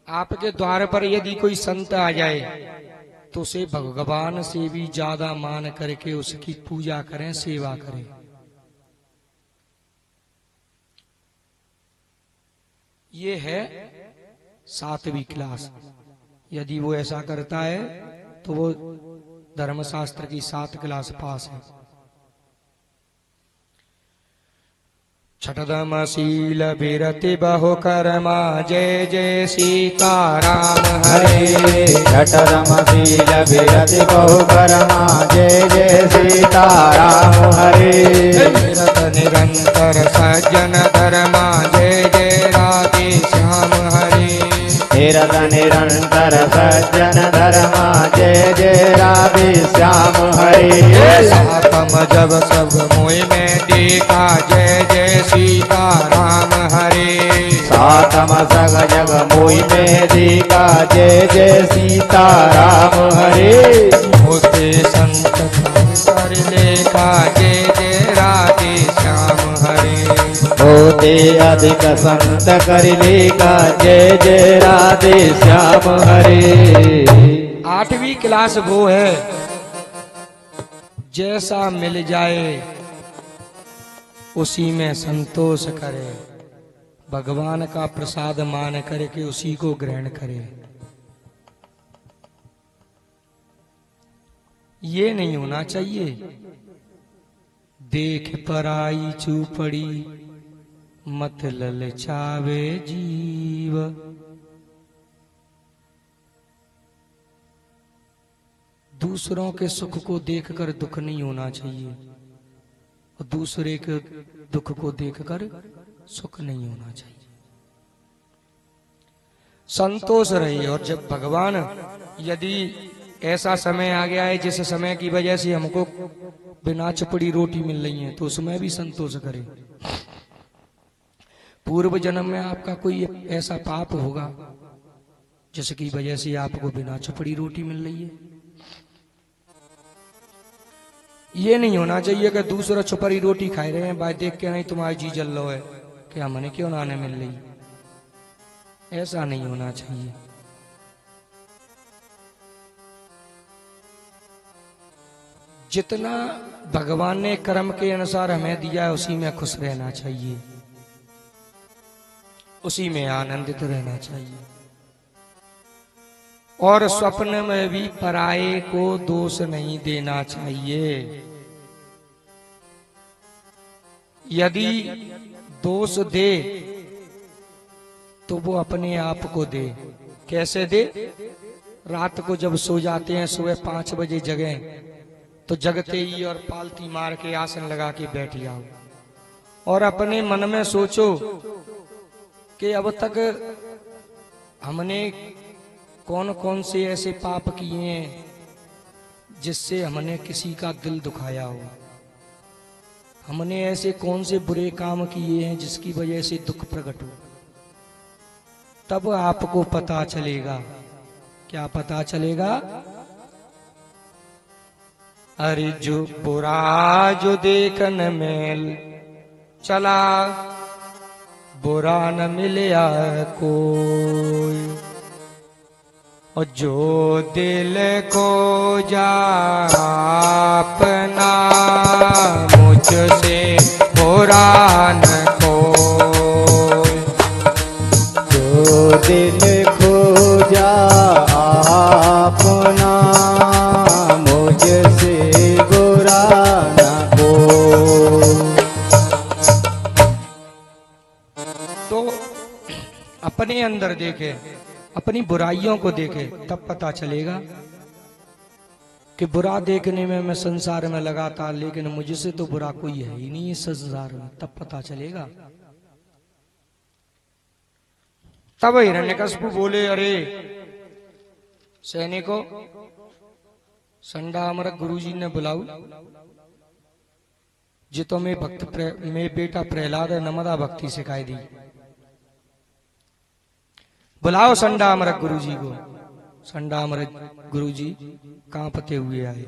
S1: आपके द्वार पर यदि कोई संत आ जाए तो उसे भगवान से भी ज्यादा मान करके उसकी पूजा करें, सेवा करें। ये है सातवीं क्लास। यदि वो ऐसा करता है तो वो धर्मशास्त्र की 7 क्लास पास है। छठदमशील बिरति बहु कर्मा, जय जय सीताराम हरे।
S2: छठदमशील बिरति बहु कर्मा, जय जय सीताराम हरे।
S1: बिरत निरंतर सज्जन धर्मा, जय जय राधे श्याम हरे।
S2: बिरत निरंतर सज्जन धर्मा, जय जय राधे श्याम हरे।
S1: सातम जब सब मोह में देखा, जय जय सीताराम हरे।
S2: सातम सग जग मोहि में देखा, जय जय सीताराम हरे।
S1: होते संत कर लेखा, जय जय राधे श्याम हरे।
S2: होते अधिक संत कर लेखा, जय जय राधे श्याम हरे।
S1: 8वीं क्लास वो है जैसा मिल जाए उसी में संतोष करे, भगवान का प्रसाद मान करके उसी को ग्रहण करे। ये नहीं होना चाहिए देख पराई चूपड़ी, मत ललचावे जीव। दूसरों के सुख को देखकर दुख नहीं होना चाहिए और दूसरे के दुख को देखकर सुख नहीं होना चाहिए। संतोष रहिए। और जब भगवान यदि ऐसा समय आ गया है जिस समय की वजह से हमको बिना चपड़ी रोटी मिल रही है तो उसमें भी संतोष करें। पूर्व जन्म में आपका कोई ऐसा पाप होगा जिसकी वजह से आपको बिना चपड़ी रोटी मिल रही है। ये नहीं होना चाहिए कि दूसरा छुपरी रोटी खाए रहे हैं, भाई देख के नहीं तुम्हारी जी जल लो है कि हमने क्यों नाने मिल रही। ऐसा नहीं होना चाहिए। जितना भगवान ने कर्म के अनुसार हमें दिया है उसी में खुश रहना चाहिए, उसी में आनंदित रहना चाहिए। और स्वप्न में भी पराये को दोष नहीं देना चाहिए। यदि दोष दे तो वो अपने आप को दे। कैसे दे? रात को जब सो जाते हैं, सुबह 5 बजे जगें तो जगते ही और पालती मार के आसन लगा के बैठ जाओ और अपने मन में सोचो कि अब तक हमने कौन कौन से ऐसे पाप किए हैं जिससे हमने किसी का दिल दुखाया हो। हमने ऐसे कौन से बुरे काम किए हैं जिसकी वजह से दुख प्रकट हो। तब आपको पता चलेगा। क्या पता चलेगा? अरे जो बुरा जो देखन मेल चला, बुरा न मिलया कोई। और जो दिल को जापना, मुझसे बुरा न कोई।
S2: जो दिल को जापना, मुझसे बुरा न कोई।
S1: तो अपने अंदर देखे, अपनी बुराइयों को देखे, तब पता चलेगा कि बुरा देखने में मैं संसार में लगा था, लेकिन मुझसे तो बुरा कोई है ही नहीं इस संसार में। तब पता चलेगा। तब हिरण्यकशिपु बोले, अरे सैनिकों, संडा अमरक गुरुजी ने बुलाऊ, जे तो मैं मैं बेटा प्रहलाद नमदा भक्ति सिखाई दी। बुलाओ संडा अमरक गुरुजी को। संडा अमरक गुरुजी कांपते हुए आए।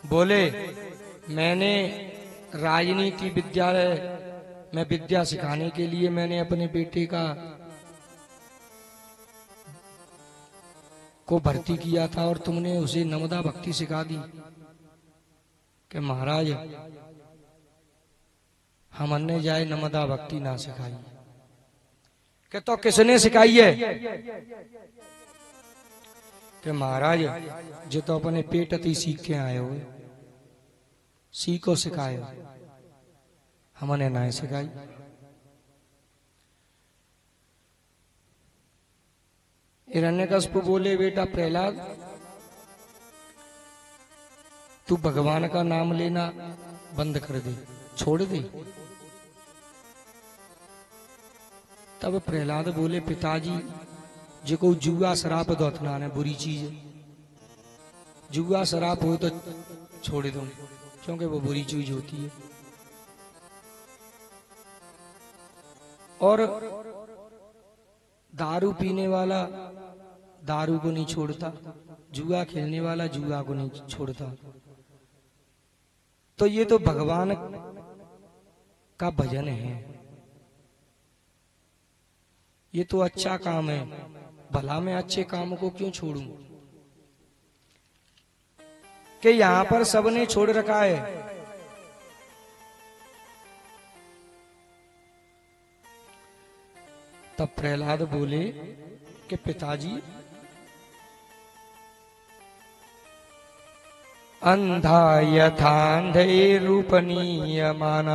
S1: बोले, मैंने राजनीति विद्यालय में विद्या सिखाने के लिए मैंने अपने बेटे को भर्ती किया था और तुमने उसे नमदा भक्ति सिखा दी। कि महाराज, हमने जाए नमदा भक्ति ना सिखाई। कि तो किसने सिखाई है? कि महाराज, जो तो अपने पेट अति सीख के आए हो, सीखो सिखाए, हमने ना सिखाई। हिरण्यकशिपु बोले, बेटा प्रहलाद, तू भगवान का नाम लेना बंद कर दे, छोड़ दे। तब प्रहलाद बोले, पिताजी, जो को जुआ शराब दोतना है बुरी चीज है। जुआ शराब हो तो छोड़ दो, क्योंकि वो बुरी चीज होती है। और दारू पीने वाला दारू को नहीं छोड़ता, जुआ खेलने वाला जुआ को नहीं छोड़ता। तो ये तो भगवान का भजन है, ये तो अच्छा काम है, भला मैं अच्छे काम को क्यों छोड़ूं? कि यहां पर सबने छोड़ रखा है। तब प्रहलाद बोले कि पिताजी, अंधा यथांधे रूपनीयमान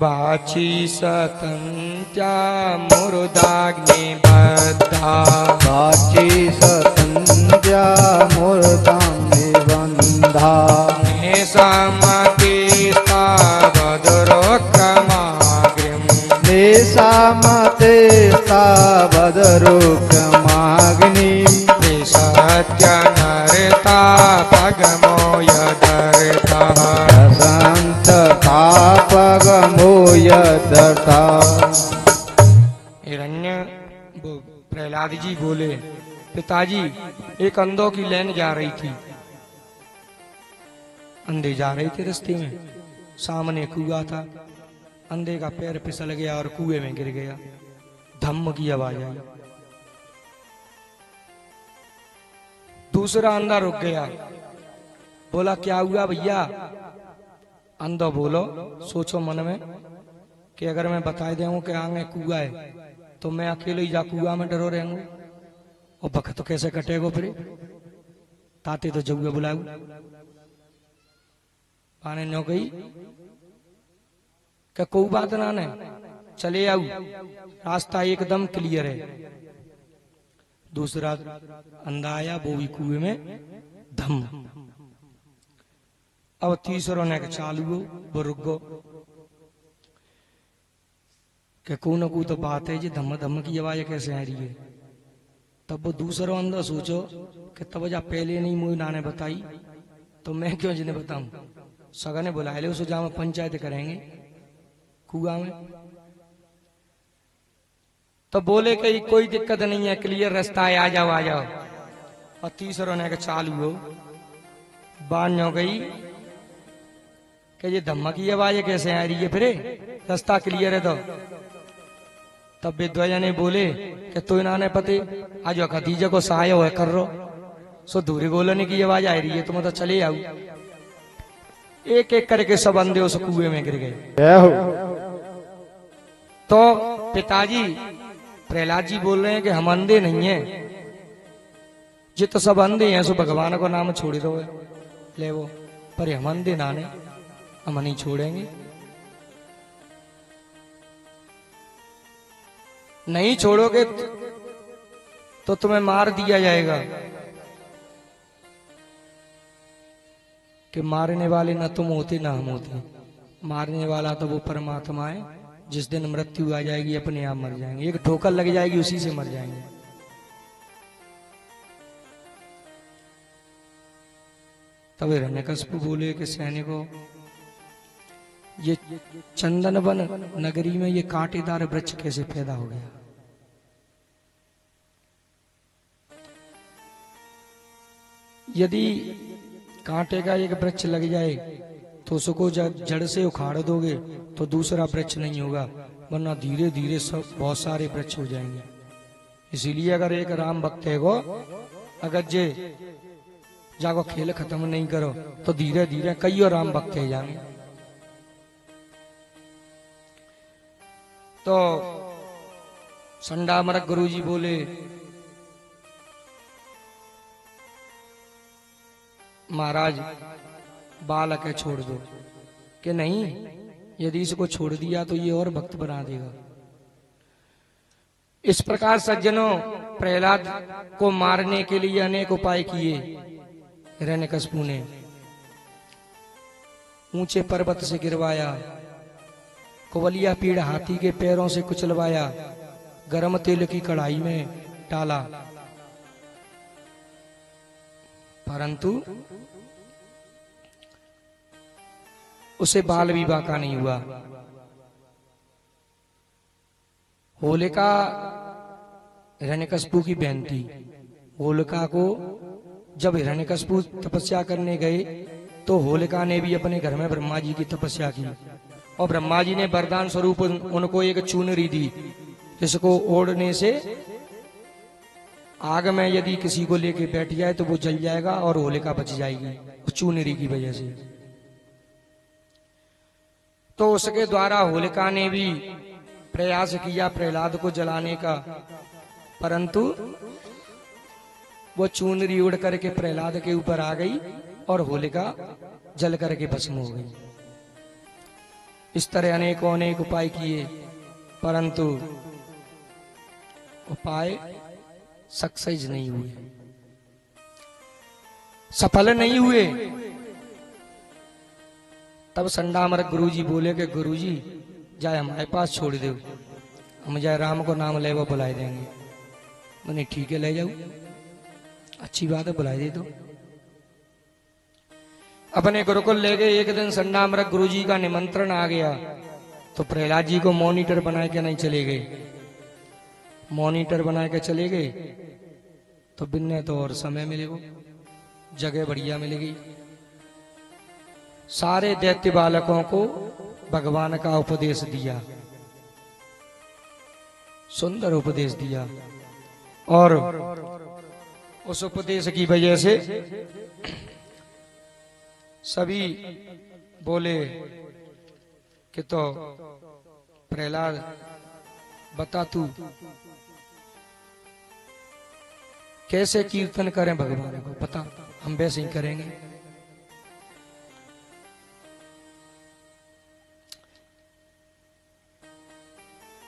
S1: बाची सतंत्या मुर्दाग्नि बद्धा।
S2: बाची सतंत्या मुर्दाग्नि बंधा।
S1: निशामते तावदरुक्रमाग्निं।
S2: निशामते तावदरुक्रमाग्निं।
S1: सत्य नरता पगमो यदर्तः।
S2: संत पापगमो यदर्तः।
S1: हिरण्य प्रहलाद जी बोले, पिताजी, एक अंधों की लेन जा रही थी। अंधे जा रहे थे रास्ते में, सामने कुआं था। अंधे का पैर फिसल गया और कुएं में गिर गया। धम्म की आवाज आई। दूसरा अंधा रुक गया, बोला, क्या हुआ भैया? अंधा बोलो, सोचो मन में कि अगर मैं बता दूं कि आगे कुआं है तो मैं अकेले ही जा कुआं में डरो रहूंगा, और बखत तो कैसे कटेगो? फिर ताते तो जगुआ बुलाऊ। पाने नो गई क्या कोई बात ना ने, चले आऊ, रास्ता एकदम क्लियर है। दूसरा अंधा आया, वो भी कुएं में धम। अब तीसरों ने चालू हो, वो रुक गो कि को न को तो बात है जी, धम धम की आवाज कैसे आ रही है। तब वो दूसरा अंधा सोचो कि तब जा पहले नहीं मुझे नाने बताई तो मैं क्यों जिन्हें बताऊं। सगा ने बुला ले, उसे जहाँ पंचायत करेंगे कुआं में। तो बोले कि कोई दिक्कत नहीं है, क्लियर रास्ता है, आ जाओ आ जाओ। और तीसरों ने चालू हो, बान हो गई कि ये धम्मा की आवाज कैसे आ रही है, फिर रास्ता क्लियर है। तो तब विद्वया ने बोले कि तू इन्होंने पते आज खतीजा को सहाय हो कर रो, सो दूरी बोलने की आवाज आ रही है, तुम तो चले आओ। एक एक करके सब अंधे उस कुएं में गिर गए। तो पिताजी प्रहलाद जी बोल रहे हैं कि हम अंधे नहीं हैं, ये तो सब अंधे हैं, सो भगवान को नाम छोड़ दो ले वो, पर हम अंधे नाने, हम नहीं छोड़ेंगे। नहीं छोड़ोगे तो तुम्हें मार दिया जाएगा। कि मारने वाले न तुम होते ना हम होते, मारने वाला तो वो परमात्मा है जिस दिन मृत्यु आ जाएगी अपने आप मर जाएंगे, एक ठोकर लग जाएगी उसी से मर जाएंगे। तब हिरण्यकशिपु बोले कि सैनिकों, ये चंदनवन नगरी में ये कांटेदार वृक्ष कैसे पैदा हो गया? यदि कांटे का एक वृक्ष लग जाए तो उसको जब जड़ से उखाड़ दोगे तो दूसरा वृक्ष नहीं होगा, वरना धीरे धीरे सब बहुत सारे वृक्ष हो जाएंगे। इसीलिए अगर एक राम भक्त है को अगर जे जाको खेल खत्म नहीं करो तो धीरे धीरे कई और राम भक्त है जाएंगे। तो संडामरक गुरुजी बोले, महाराज बालक है छोड़ दो। कि नहीं, यदि इसको छोड़ दिया तो ये और भक्त बना देगा। इस प्रकार सज्जनों प्रहलाद को मारने के लिए अनेक उपाय किए हिरण्यकशिपु ने। ऊंचे पर्वत से गिरवाया, कुवलिया पीड़ हाथी के पैरों से कुचलवाया, गरम तेल की कढ़ाई में डाला, परंतु उसे बाल विवाह का नहीं हुआ। होलिका हिरण्यकशिपु की बहन थी। होलिका को जब हिरण्यकशिपु तपस्या करने गए तो होलिका ने भी अपने घर में ब्रह्मा जी की तपस्या की और ब्रह्मा जी ने वरदान स्वरूप उनको एक चुनरी दी, जिसको ओढ़ने से आग में यदि किसी को लेके बैठ जाए तो वो जल जाएगा और होलिका बच जाएगी उस चुनरी की वजह से। तो उसके द्वारा होलिका ने भी प्रयास किया प्रहलाद को जलाने का, परंतु वो चुनरी उड़ करके प्रहलाद के ऊपर आ गई और होलिका जल करके भस्म हो गई। इस तरह अनेकों अनेक उपाय किए, परंतु उपाय सक्सेस नहीं हुए, सफल नहीं हुए। तब संडामरक गुरुजी बोले कि गुरुजी जाए हमारे पास छोड़ दो, हम जाए राम को नाम ले वो बुलाए देंगे। मैंने ठीक है ले जाओ, अच्छी बात है बुलाए दे दो। अपने गुरुकुल ले गए। एक दिन संडामरक गुरुजी का निमंत्रण आ गया तो प्रहलाद जी को मॉनिटर बना के नहीं चले गए। मॉनिटर बना के चले गए तो बिन्ने तो और समय मिलेगा, जगह बढ़िया मिलेगी। सारे दैत्य बालकों को भगवान का उपदेश दिया, सुंदर उपदेश दिया, और उस उपदेश की वजह से सभी बोले कि तो प्रहलाद बता तू कैसे कीर्तन करें भगवान को, पता हम वैसे ही करेंगे।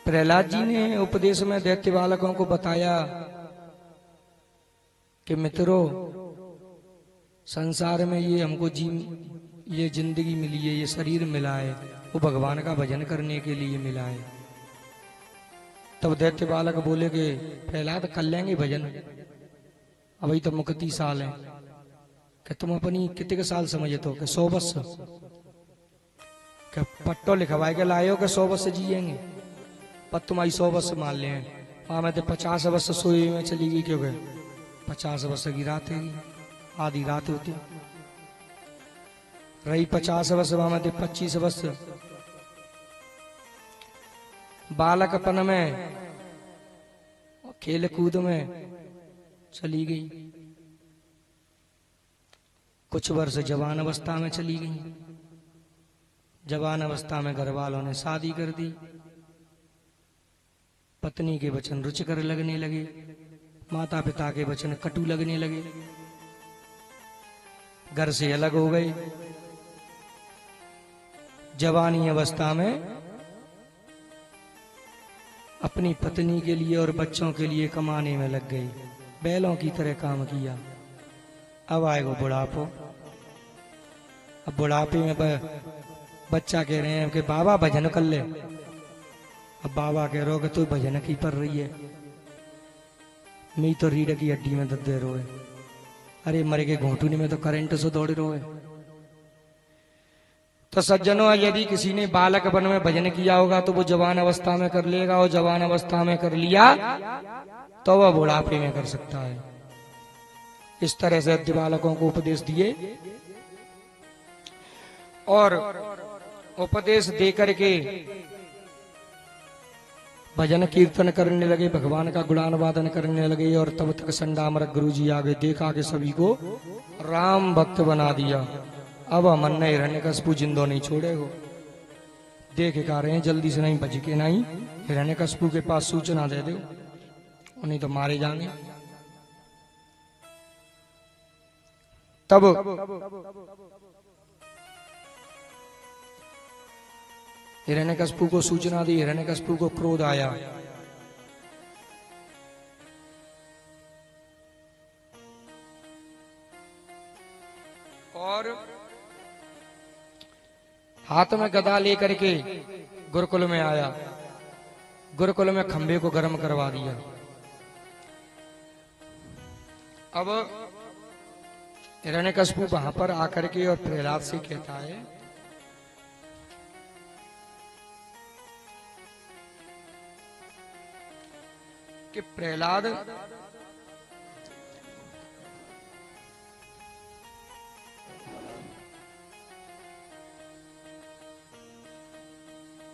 S1: प्रहलाद जी ने उपदेश में दैत्य बालकों को बताया कि मित्रों, संसार में ये हमको ये जिंदगी मिली है, ये शरीर मिला है, वो भगवान का भजन करने के लिए मिला है। तब दैत्य बालक बोले कि प्रहलाद कर लेंगे भजन, अभी तो मुक्ति साल है। कि तुम अपनी कितने साल समझते हो? कि 100 वर्ष। कि पट्टो लिखवाए के लाए हो कि 100 वर्ष जिएंगे, पर तुम्हारी 100 वर्ष मान ले। वहां में तो 50 वर्ष सोई में चली गई, क्योंकि 50 वर्ष की रात है, आधी रात होती रही। 50 वर्ष वहां में 25 वर्ष बालकपन में खेल कूद में चली गई। कुछ वर्ष जवान अवस्था में चली गई। जवान अवस्था में घर वालों ने शादी कर दी। पत्नी के वचन रुचिकर लगने लगे, माता पिता के वचन कटु लगने लगे, घर से अलग हो गए। जवानी अवस्था में अपनी पत्नी के लिए और बच्चों के लिए कमाने में लग गई, बैलों की तरह काम किया। अब आएगा बुढ़ापो। अब बुढ़ापे में बच्चा कह रहे हैं कि बाबा भजन कर ले, अब बाबा कह रो कि तू भजन की पर रही है, मैं तो रीढ़ की हड्डी में दर्द दे रोए, अरे मरे के घोटूनी में तो करंट से दौड़ रोए। तो सज्जनों, यदि किसी ने बालक बन में भजन किया होगा तो वो जवान अवस्था में कर लेगा, और जवान अवस्था में कर लिया तो वह बुढ़ापे में कर सकता है। इस तरह से अद्य बालकों को उपदेश दिए और उपदेश दे करके भजन कीर्तन करने लगे, भगवान का गुणान वादन करने लगे। और तब तक संडामरक गुरु जी आगे देखा कि सभी को राम भक्त बना दिया। अब मन ने हिरण्यकशिपु जिंदो नहीं छोड़ेगो, देख का रहे हैं जल्दी से नहीं बच के नहीं हिरण्यकशिपु के पास सूचना दे दो, नहीं तो मारे जाएंगे। तब हिरण्यकशिपु को सूचना दी, हिरण्यकशिपु को क्रोध आया। और हाथ में गदा लेकर के गुरुकुल में आया, गुरुकुल में खंबे को गर्म करवा दिया। अब हिरण्यकशिपु वहां पर आकर के और प्रहलाद से कहता है कि प्रहलाद,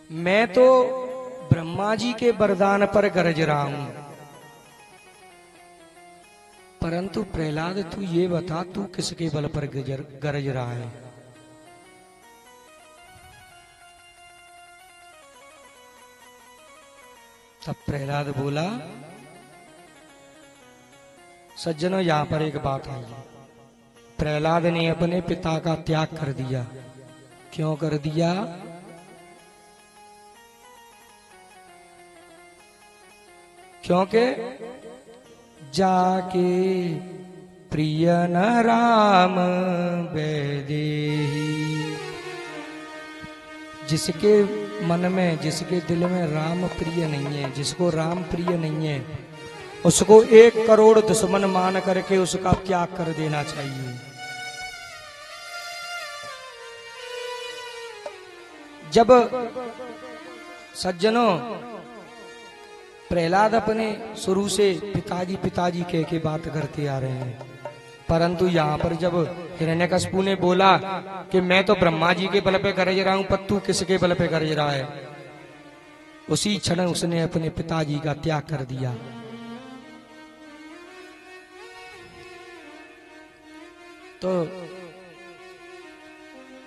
S1: मैं तो ब्रह्मा जी के वरदान पर गरज रहा हूं, परंतु प्रहलाद तू ये बता तू किसके बल पर गरज रहा है। तब प्रहलाद बोला, सज्जनों यहां पर एक बात आई है। प्रहलाद ने अपने पिता का त्याग कर दिया। क्यों कर दिया? क्योंकि जाके प्रिय न राम वैदेही, जिसके मन में, जिसके दिल में राम प्रिय नहीं है, जिसको राम प्रिय नहीं है, उसको 1 करोड़ दुश्मन मान करके उसका त्याग कर देना चाहिए। जब सज्जनों प्रहलाद अपने शुरू से पिताजी पिताजी कह के बात करते आ रहे हैं, परंतु यहाँ पर जब हिरण्यकशिपु ने बोला कि मैं तो ब्रह्मा जी के बल पे गरज रहा हूं, पर तू किसके बल पे गरज रहा है, उसी क्षण उसने अपने पिताजी का त्याग कर दिया। तो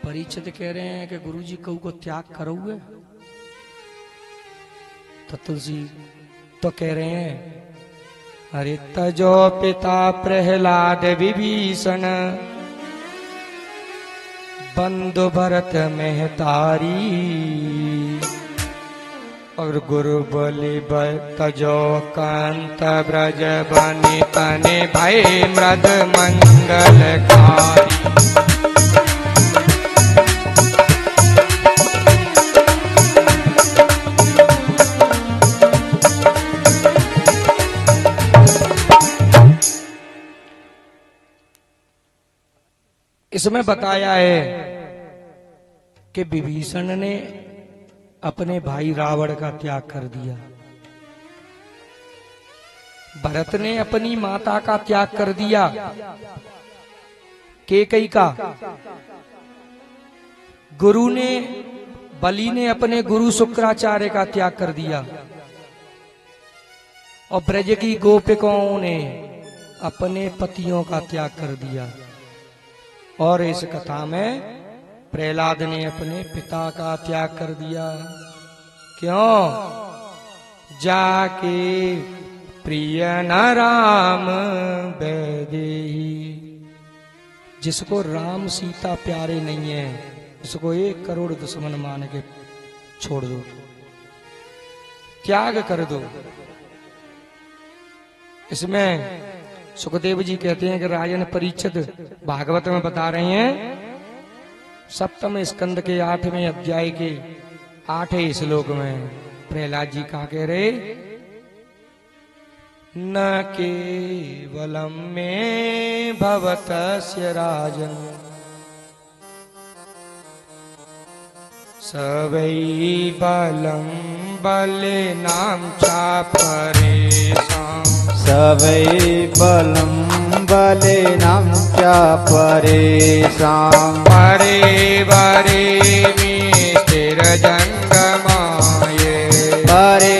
S1: परीक्षित कह रहे हैं कि गुरुजी कहू को त्याग करोगे? तो तुलसी तो कह रहे हैं, अरे तजो पिता प्रहलाद विभीषण, बंधु भरत मेहतारी, और गुरु बोली तजो कांत ब्रज बनि तने भय मृद मंगलकारी। इसमें बताया है कि विभीषण ने अपने भाई रावण का त्याग कर दिया, भरत ने अपनी माता का त्याग कर दिया, कैकेयी का, गुरु ने, बलि ने अपने गुरु शुक्राचार्य का त्याग कर दिया, और ब्रज की गोपिकाओं ने अपने पतियों का त्याग कर दिया। और इस कथा में प्रहलाद ने अपने पिता का त्याग कर दिया। क्यों? जाके प्रिय न राम वैदेही, जिसको राम सीता प्यारे नहीं है, उसको 1 करोड़ दुश्मन मान के छोड़ दो, त्याग कर दो। इसमें सुखदेव जी कहते हैं कि राजन परीक्षित भागवत में बता रहे हैं, 7वें स्कंद के 8वें अध्याय के 8वें श्लोक में, प्रहलाद जी कहा कह रहे, न केवलम में भवतस्य राजन सवै बलम बलेनाम चापरेषां
S2: सवै बलं बलेनां च परेषां
S1: परे वरे मे स्थिरजङ्गमाये
S2: परे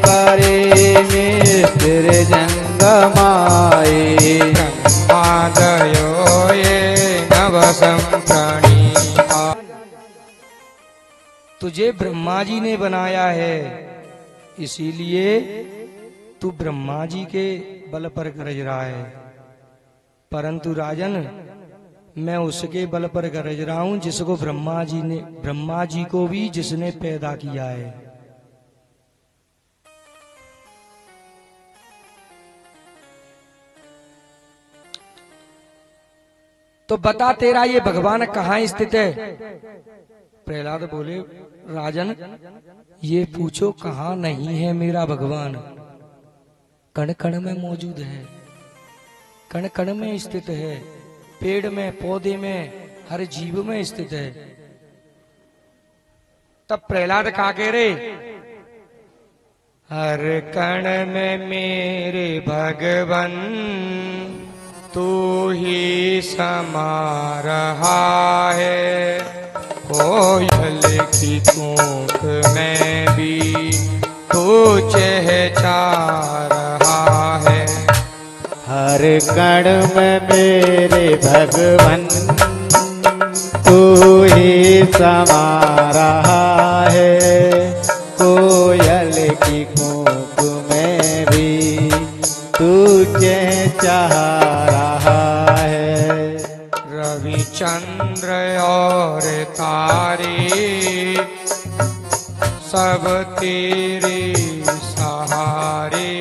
S2: परे मे स्थिरजङ्गमाये
S1: ब्रह्मादयो ये नवसं प्रणीता। तुझे ब्रह्मा जी ने बनाया है, इसीलिए तू ब्रह्मा जी के बल पर गरज रहा है। परंतु राजन, मैं उसके बल पर गरज रहा हूं जिसको ब्रह्मा जी को भी जिसने पैदा किया है। तो बता तेरा ये भगवान कहाँ स्थित है? प्रहलाद बोले, राजन ये पूछो कहाँ नहीं है मेरा भगवान। कण कण में मौजूद है, कण कण में स्थित है, पेड़ में पौधे में हर जीव में स्थित है। तब प्रहलाद कहा कह रहे, हर कण में मेरे भगवन तू ही समा रहा है, कोयल की कूक में भी तू चहचा रहा है।
S2: हर कण में मेरे भगवन तू ही समा रहा है, कोयल की कूक में भी तू चाह रहा है।
S1: रवि चंद्र और तारे सब तेरे सहारे,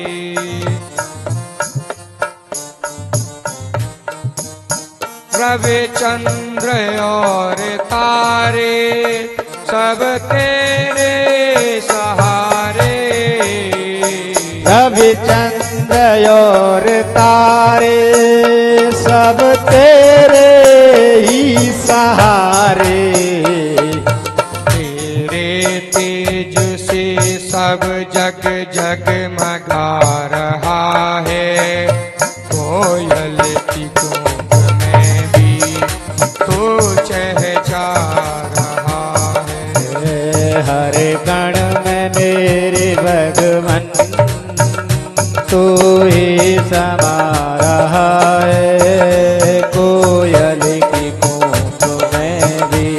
S1: रवि चंद्र और तारे सब तेरे सहारे।
S2: रवि चंद्र और तारे सब तेरे ही सहारे,
S1: तेरे तेज से सब जग जगमगा रहा है, कोयल की कूक में भी तो चहचा रहा है।
S2: हर कण में मेरे भगवन तू ही समा रहा है, कोयल की कूक में भी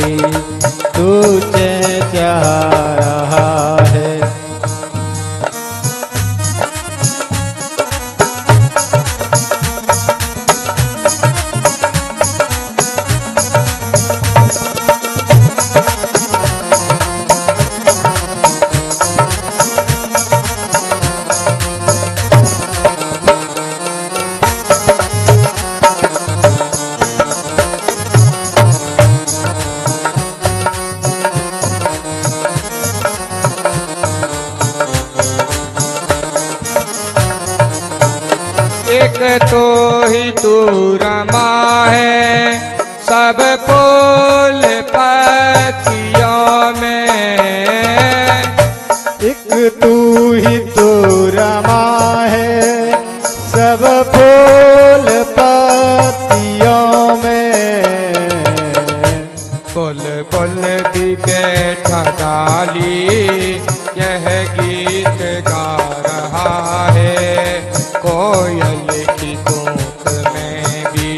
S2: तू चाह रहा है।
S1: एक तो ही तू रमा है सब फूल पत्तियों में,
S2: एक तू ही तो रमा है सब फूल पत्तियों में,
S1: बुल बुल भी बैठा डाली यह गीत गा रहा है, कोयल की कूक में भी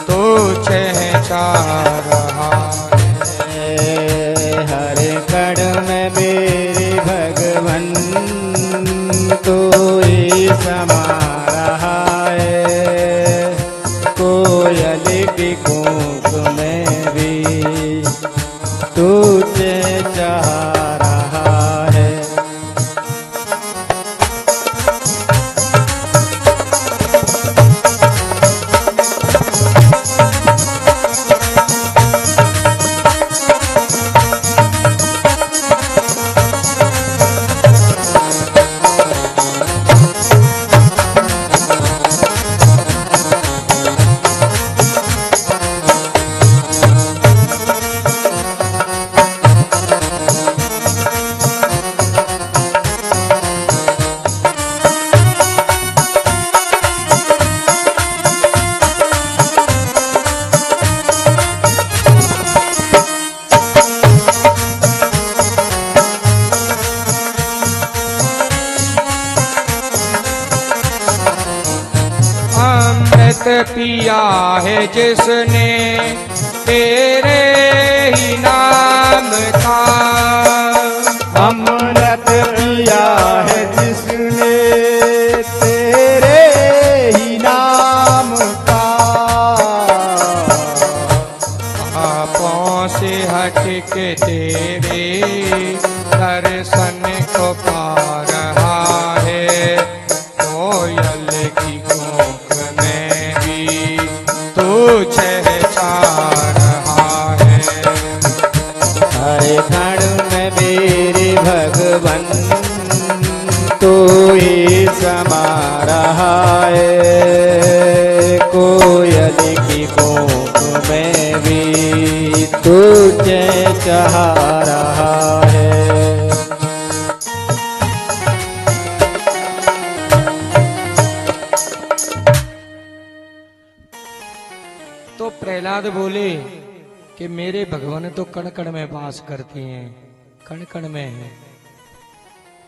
S1: तो चहचा रहा है।
S2: हर कण में मेरे भगवन तू ही समा रहा है, कोयल की कूक में भी तू चाह रहा है।
S1: पिया है जिसने तेरे ही नाम का।
S2: अमृत पिया है जिसने तेरे ही नाम का।
S1: पापों से हट के तेरे दर्शन को पा रहा है। कोयल की कोख में भी तू चहचा रहा है।
S2: हर क्षण में मेरे भगवन तू ही समा रहा है। कोयल की कोख में भी तू चह रहा है।
S1: तो प्रहलाद बोले कि मेरे भगवान तो कण कण में वास करती हैं, कण कण में है।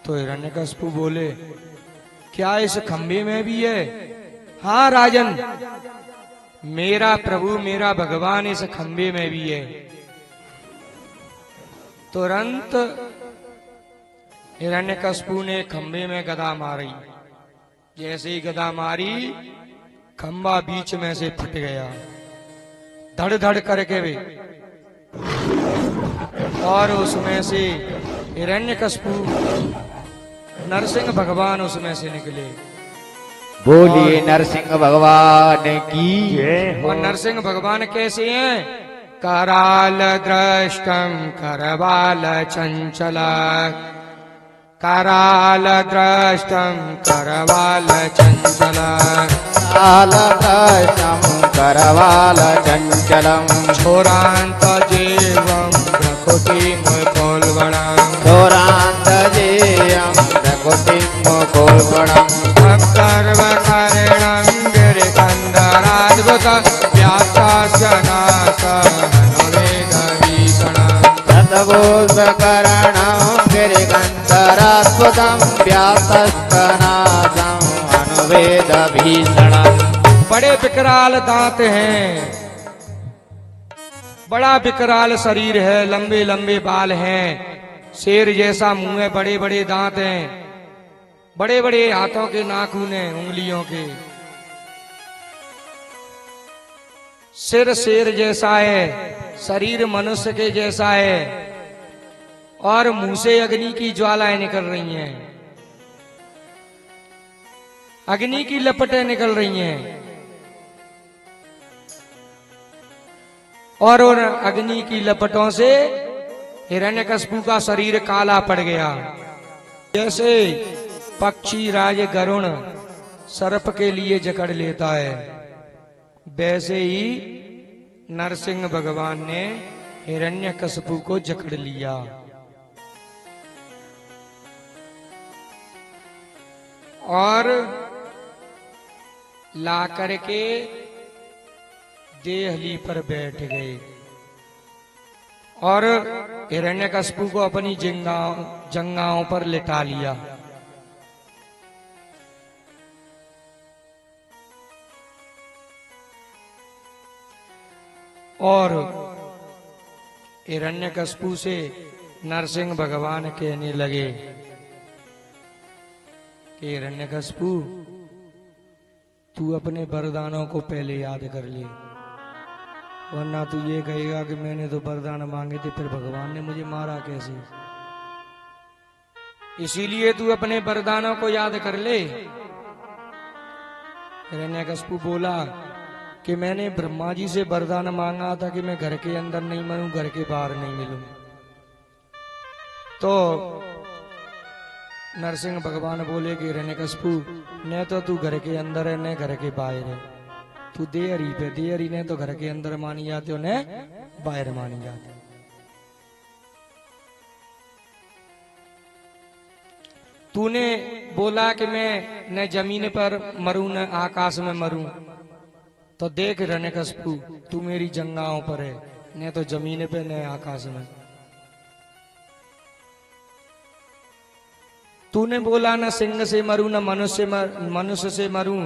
S1: तो हिरण्यकशिपु बोले क्या इस खंभे में भी है? हाँ राजन, मेरा प्रभु मेरा भगवान इस खंभे में भी है। तुरंत हिरण्यकशिपु ने खंभे में गदा मारी। जैसे ही गदा मारी, खंभा बीच में से फट गया, धड़ धड़ करके वे, और उसमें से हिरण्यकशिपु नरसिंह भगवान उसमें से निकले।
S2: बोलिए नरसिंह भगवान की जय।
S1: और नरसिंह भगवान कैसे हैं? कराल दृष्टम करवाल चंचल, कराल दृष्टम करवाल चंचल,
S2: काल दृष्टम करवाल चंचलम,
S1: छोरांत जीवम प्रकृति मुकुलवणम,
S2: छोरांत जेयम प्रकृति मुकुलवणम,
S1: सर्व कारणं गिरिकंदराद्भुत व्यासास्य नासहनुवेदभीषणम्।
S2: सद्बोधकरणं गिरिकंदराद्भुतं व्यासस्तनादं अनुवेदभीषणम्।
S1: बड़े विकराल दांत हैं, बड़ा विकराल शरीर है, लंबे लंबे बाल हैं, शेर जैसा मुंह है, बड़े बड़े दांत हैं, बड़े बड़े हाथों के नाखून हैं, उंगलियों के, सिर शेर जैसा है, शरीर मनुष्य के जैसा है, और मुंह से अग्नि की ज्वालाएं निकल रही हैं, अग्नि की लपटें निकल रही हैं। और उन अग्नि की लपटों से हिरण्यकशिपु का शरीर काला पड़ गया। जैसे पक्षी राज गरुण सर्प के लिए जकड़ लेता है, वैसे ही नरसिंह भगवान ने हिरण्यकशिपु को जकड़ लिया। और ला करके देहली पर बैठ गए और हिरण्यकशिपु को अपनी जंगाओं पर लिटा लिया। और हिरण्यकशिपु से नरसिंह भगवान कहने लगे कि हिरण्यकशिपु, तू अपने वरदानों को पहले याद कर ले, वरना तू ये कहेगा कि मैंने तो वरदान मांगे थे, फिर भगवान ने मुझे मारा कैसे। इसीलिए तू अपने वरदानों को याद कर ले। हिरण्यकशिपु बोला कि मैंने ब्रह्मा जी से वरदान मांगा था कि मैं घर के अंदर नहीं मरूं, घर के बाहर नहीं मिलूं। तो नरसिंह भगवान बोले कि हिरण्यकशिपु, न तो तू घर के अंदर है न घर के बाहर है, तू देहरी पे, देहरी ने तो घर के अंदर मानी जाते हो न बाहर मानी जाते। तूने बोला कि मैं न जमीन पर मरूं न आकाश में मरूं, तो देख हिरण्यकशिपु, तू मेरी जंगाओं पर है, न तो जमीन पे न आकाश में। तूने बोला न सिंह से मरूं न मनुष्य से मरूं,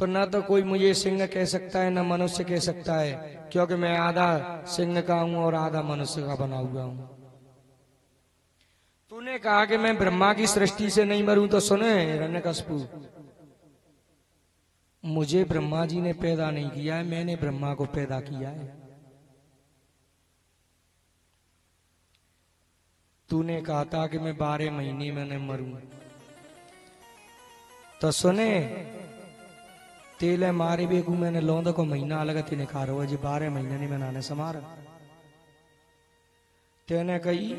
S1: तो न तो कोई मुझे सिंह कह सकता है न मनुष्य कह सकता है, क्योंकि मैं आधा सिंह का हूं और आधा मनुष्य का बना हुआ हूं। तूने कहा कि मैं ब्रह्मा की सृष्टि से नहीं मरूं, तो सुने हिरण्यकशिपु, मुझे ब्रह्मा जी ने पैदा नहीं किया है, मैंने ब्रह्मा को पैदा किया है। तूने कहा था कि मैं 12 महीने में न मरूं, तो सुने तेले मारे बेगू मैंने लौंद को महीना अलग तेने कारो जी 12 महीने नहीं मैंने समार तेने कही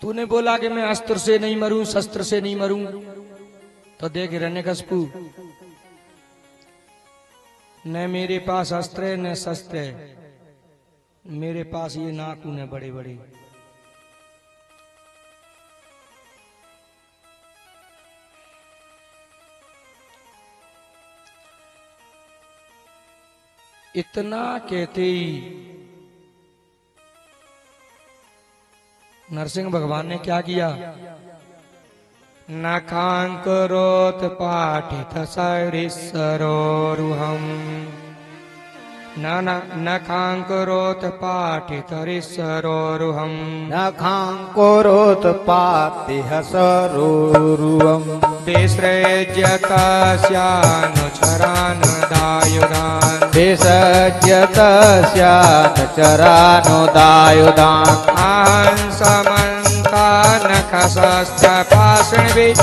S1: तूने बोला कि मैं अस्त्र से नहीं मरूं, शस्त्र से नहीं मरूं, तो देख हिरण्यकशिपु, न मेरे पास अस्त्र है न शस्त्र है, मेरे पास ये नाखून है बड़े बड़े। इतना कहते ही नरसिंह भगवान ने क्या किया, नखांकरोत पाठित सरिसरोरुहम, नखांकरोत पाठित सरिसरोरुहम,
S2: नखांकरोत पाठित सरिसरोरुहम,
S1: विसृज्यतस्यानुचरानुदायुधान्,
S2: विसृज्यतस्यानुचरानुदायुधान्,
S1: आहंसमन्तानखशस्त्रपाशणिभिः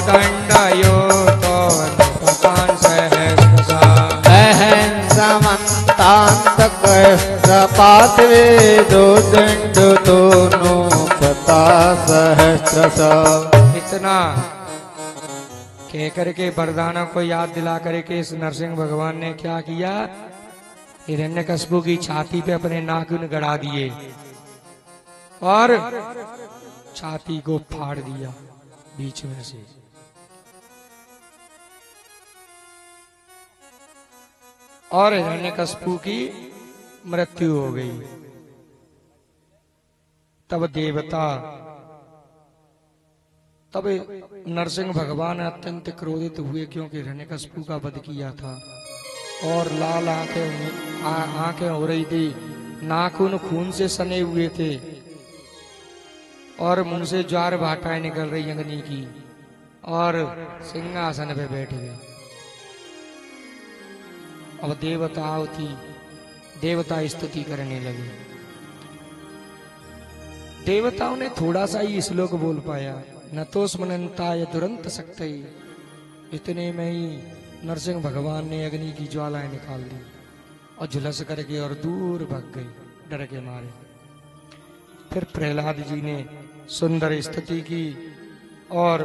S1: दण्डयुतो नृपतान् सहस्रशः,
S2: अहंसमन्तान्तकशस्त्रपाशणिभिः दण्डयुतो नृपतान् सहस्रशः।
S1: इतना कह करके वरदानों को याद दिला करके इस नरसिंह भगवान ने क्या किया, हिरण्यकशिपु की छाती पे अपने नाखून गड़ा दिए और छाती को फाड़ दिया बीच में से। और हिरण्यकशिपु की मृत्यु हो गई। तब नरसिंह भगवान अत्यंत क्रोधित हुए, क्योंकि हिरण्यकशिपु का वध किया था और लाल आंखें हो रही थी, नाखून खून से सने हुए थे और मुंह से ज्वार भाटाएं निकल रही अग्नि की, और सिंहासन पे बैठ गए। अब देवता स्तुति करने लगे। देवताओं ने थोड़ा सा ही श्लोक बोल पाया, न तो स्मनंताय दुरंत सकते, इतने में ही नरसिंह भगवान ने अग्नि की ज्वालाएं निकाल दी और झुलस करके और दूर भाग गई डर के मारे। फिर प्रहलाद जी ने सुंदर स्तुति की और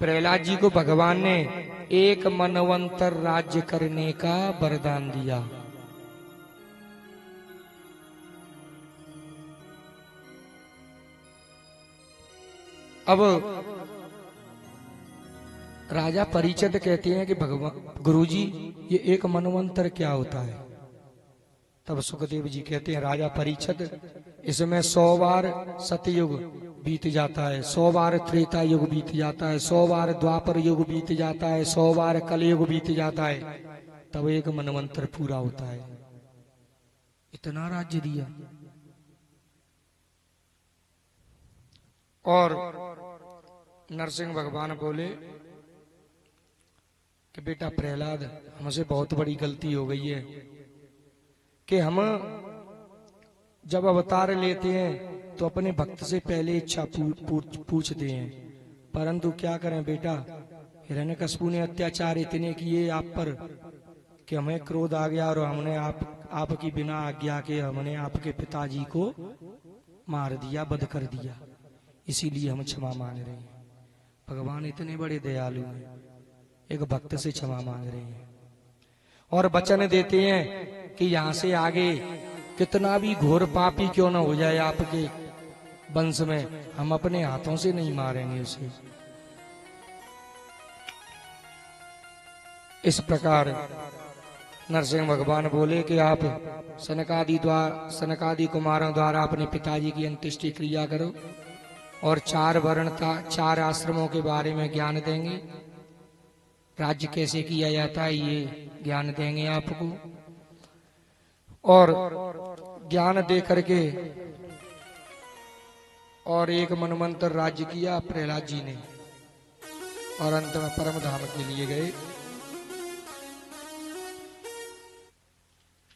S1: प्रहलाद जी को भगवान ने एक मनवंतर राज्य करने का वरदान दिया। अब राजा परीक्षित कहते हैं कि भगवान गुरुजी ये एक मनवंतर क्या होता है? तब सुखदेव जी कहते हैं, राजा परीक्षित इसमें 100 बार सतयुग बीत जाता है, 100 बार त्रेता युग बीत जाता है, 100 बार द्वापर युग बीत जाता है, 100 बार कलयुग बीत जाता है, तब एक मनवंतर पूरा होता है। इतना राज्य दिया। और नरसिंह भगवान बोले कि बेटा प्रहलाद, हमसे बहुत बड़ी गलती हो गई है कि हम जब अवतार लेते हैं तो अपने भक्त से पहले इच्छा पूछते हैं, परंतु क्या करें बेटा, हिरण्यकशिपु ने अत्याचार इतने किए आप पर कि हमें क्रोध आ गया और हमने आपकी बिना आज्ञा के हमने आपके पिताजी को मार दिया, वध कर दिया, इसीलिए हम क्षमा मांग रहे हैं। भगवान इतने बड़े दयालु हैं, एक भक्त से क्षमा मांग रहे हैं और वचन देते हैं कि यहां से आगे कितना भी घोर पापी क्यों न हो जाए आपके वंश में, हम अपने हाथों से नहीं मारेंगे उसे। इस प्रकार नरसिंह भगवान बोले कि आप सनकादि कुमारों द्वारा अपने पिताजी की अंत्येष्टि क्रिया करो और 4 वर्ण 4 आश्रमों के बारे में ज्ञान देंगे, राज्य कैसे किया जाता है ये ज्ञान देंगे आपको। और ज्ञान दे करके और एक मनमंत्र राज्य किया प्रहलाद जी ने, और अंत में परम धाम के लिए गए।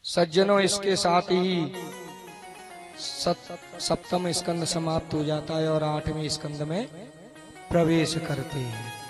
S1: सज्जनों, इसके साथ ही सप्तम स्कंद समाप्त हो जाता है और 8वें स्कंद में प्रवेश करते हैं।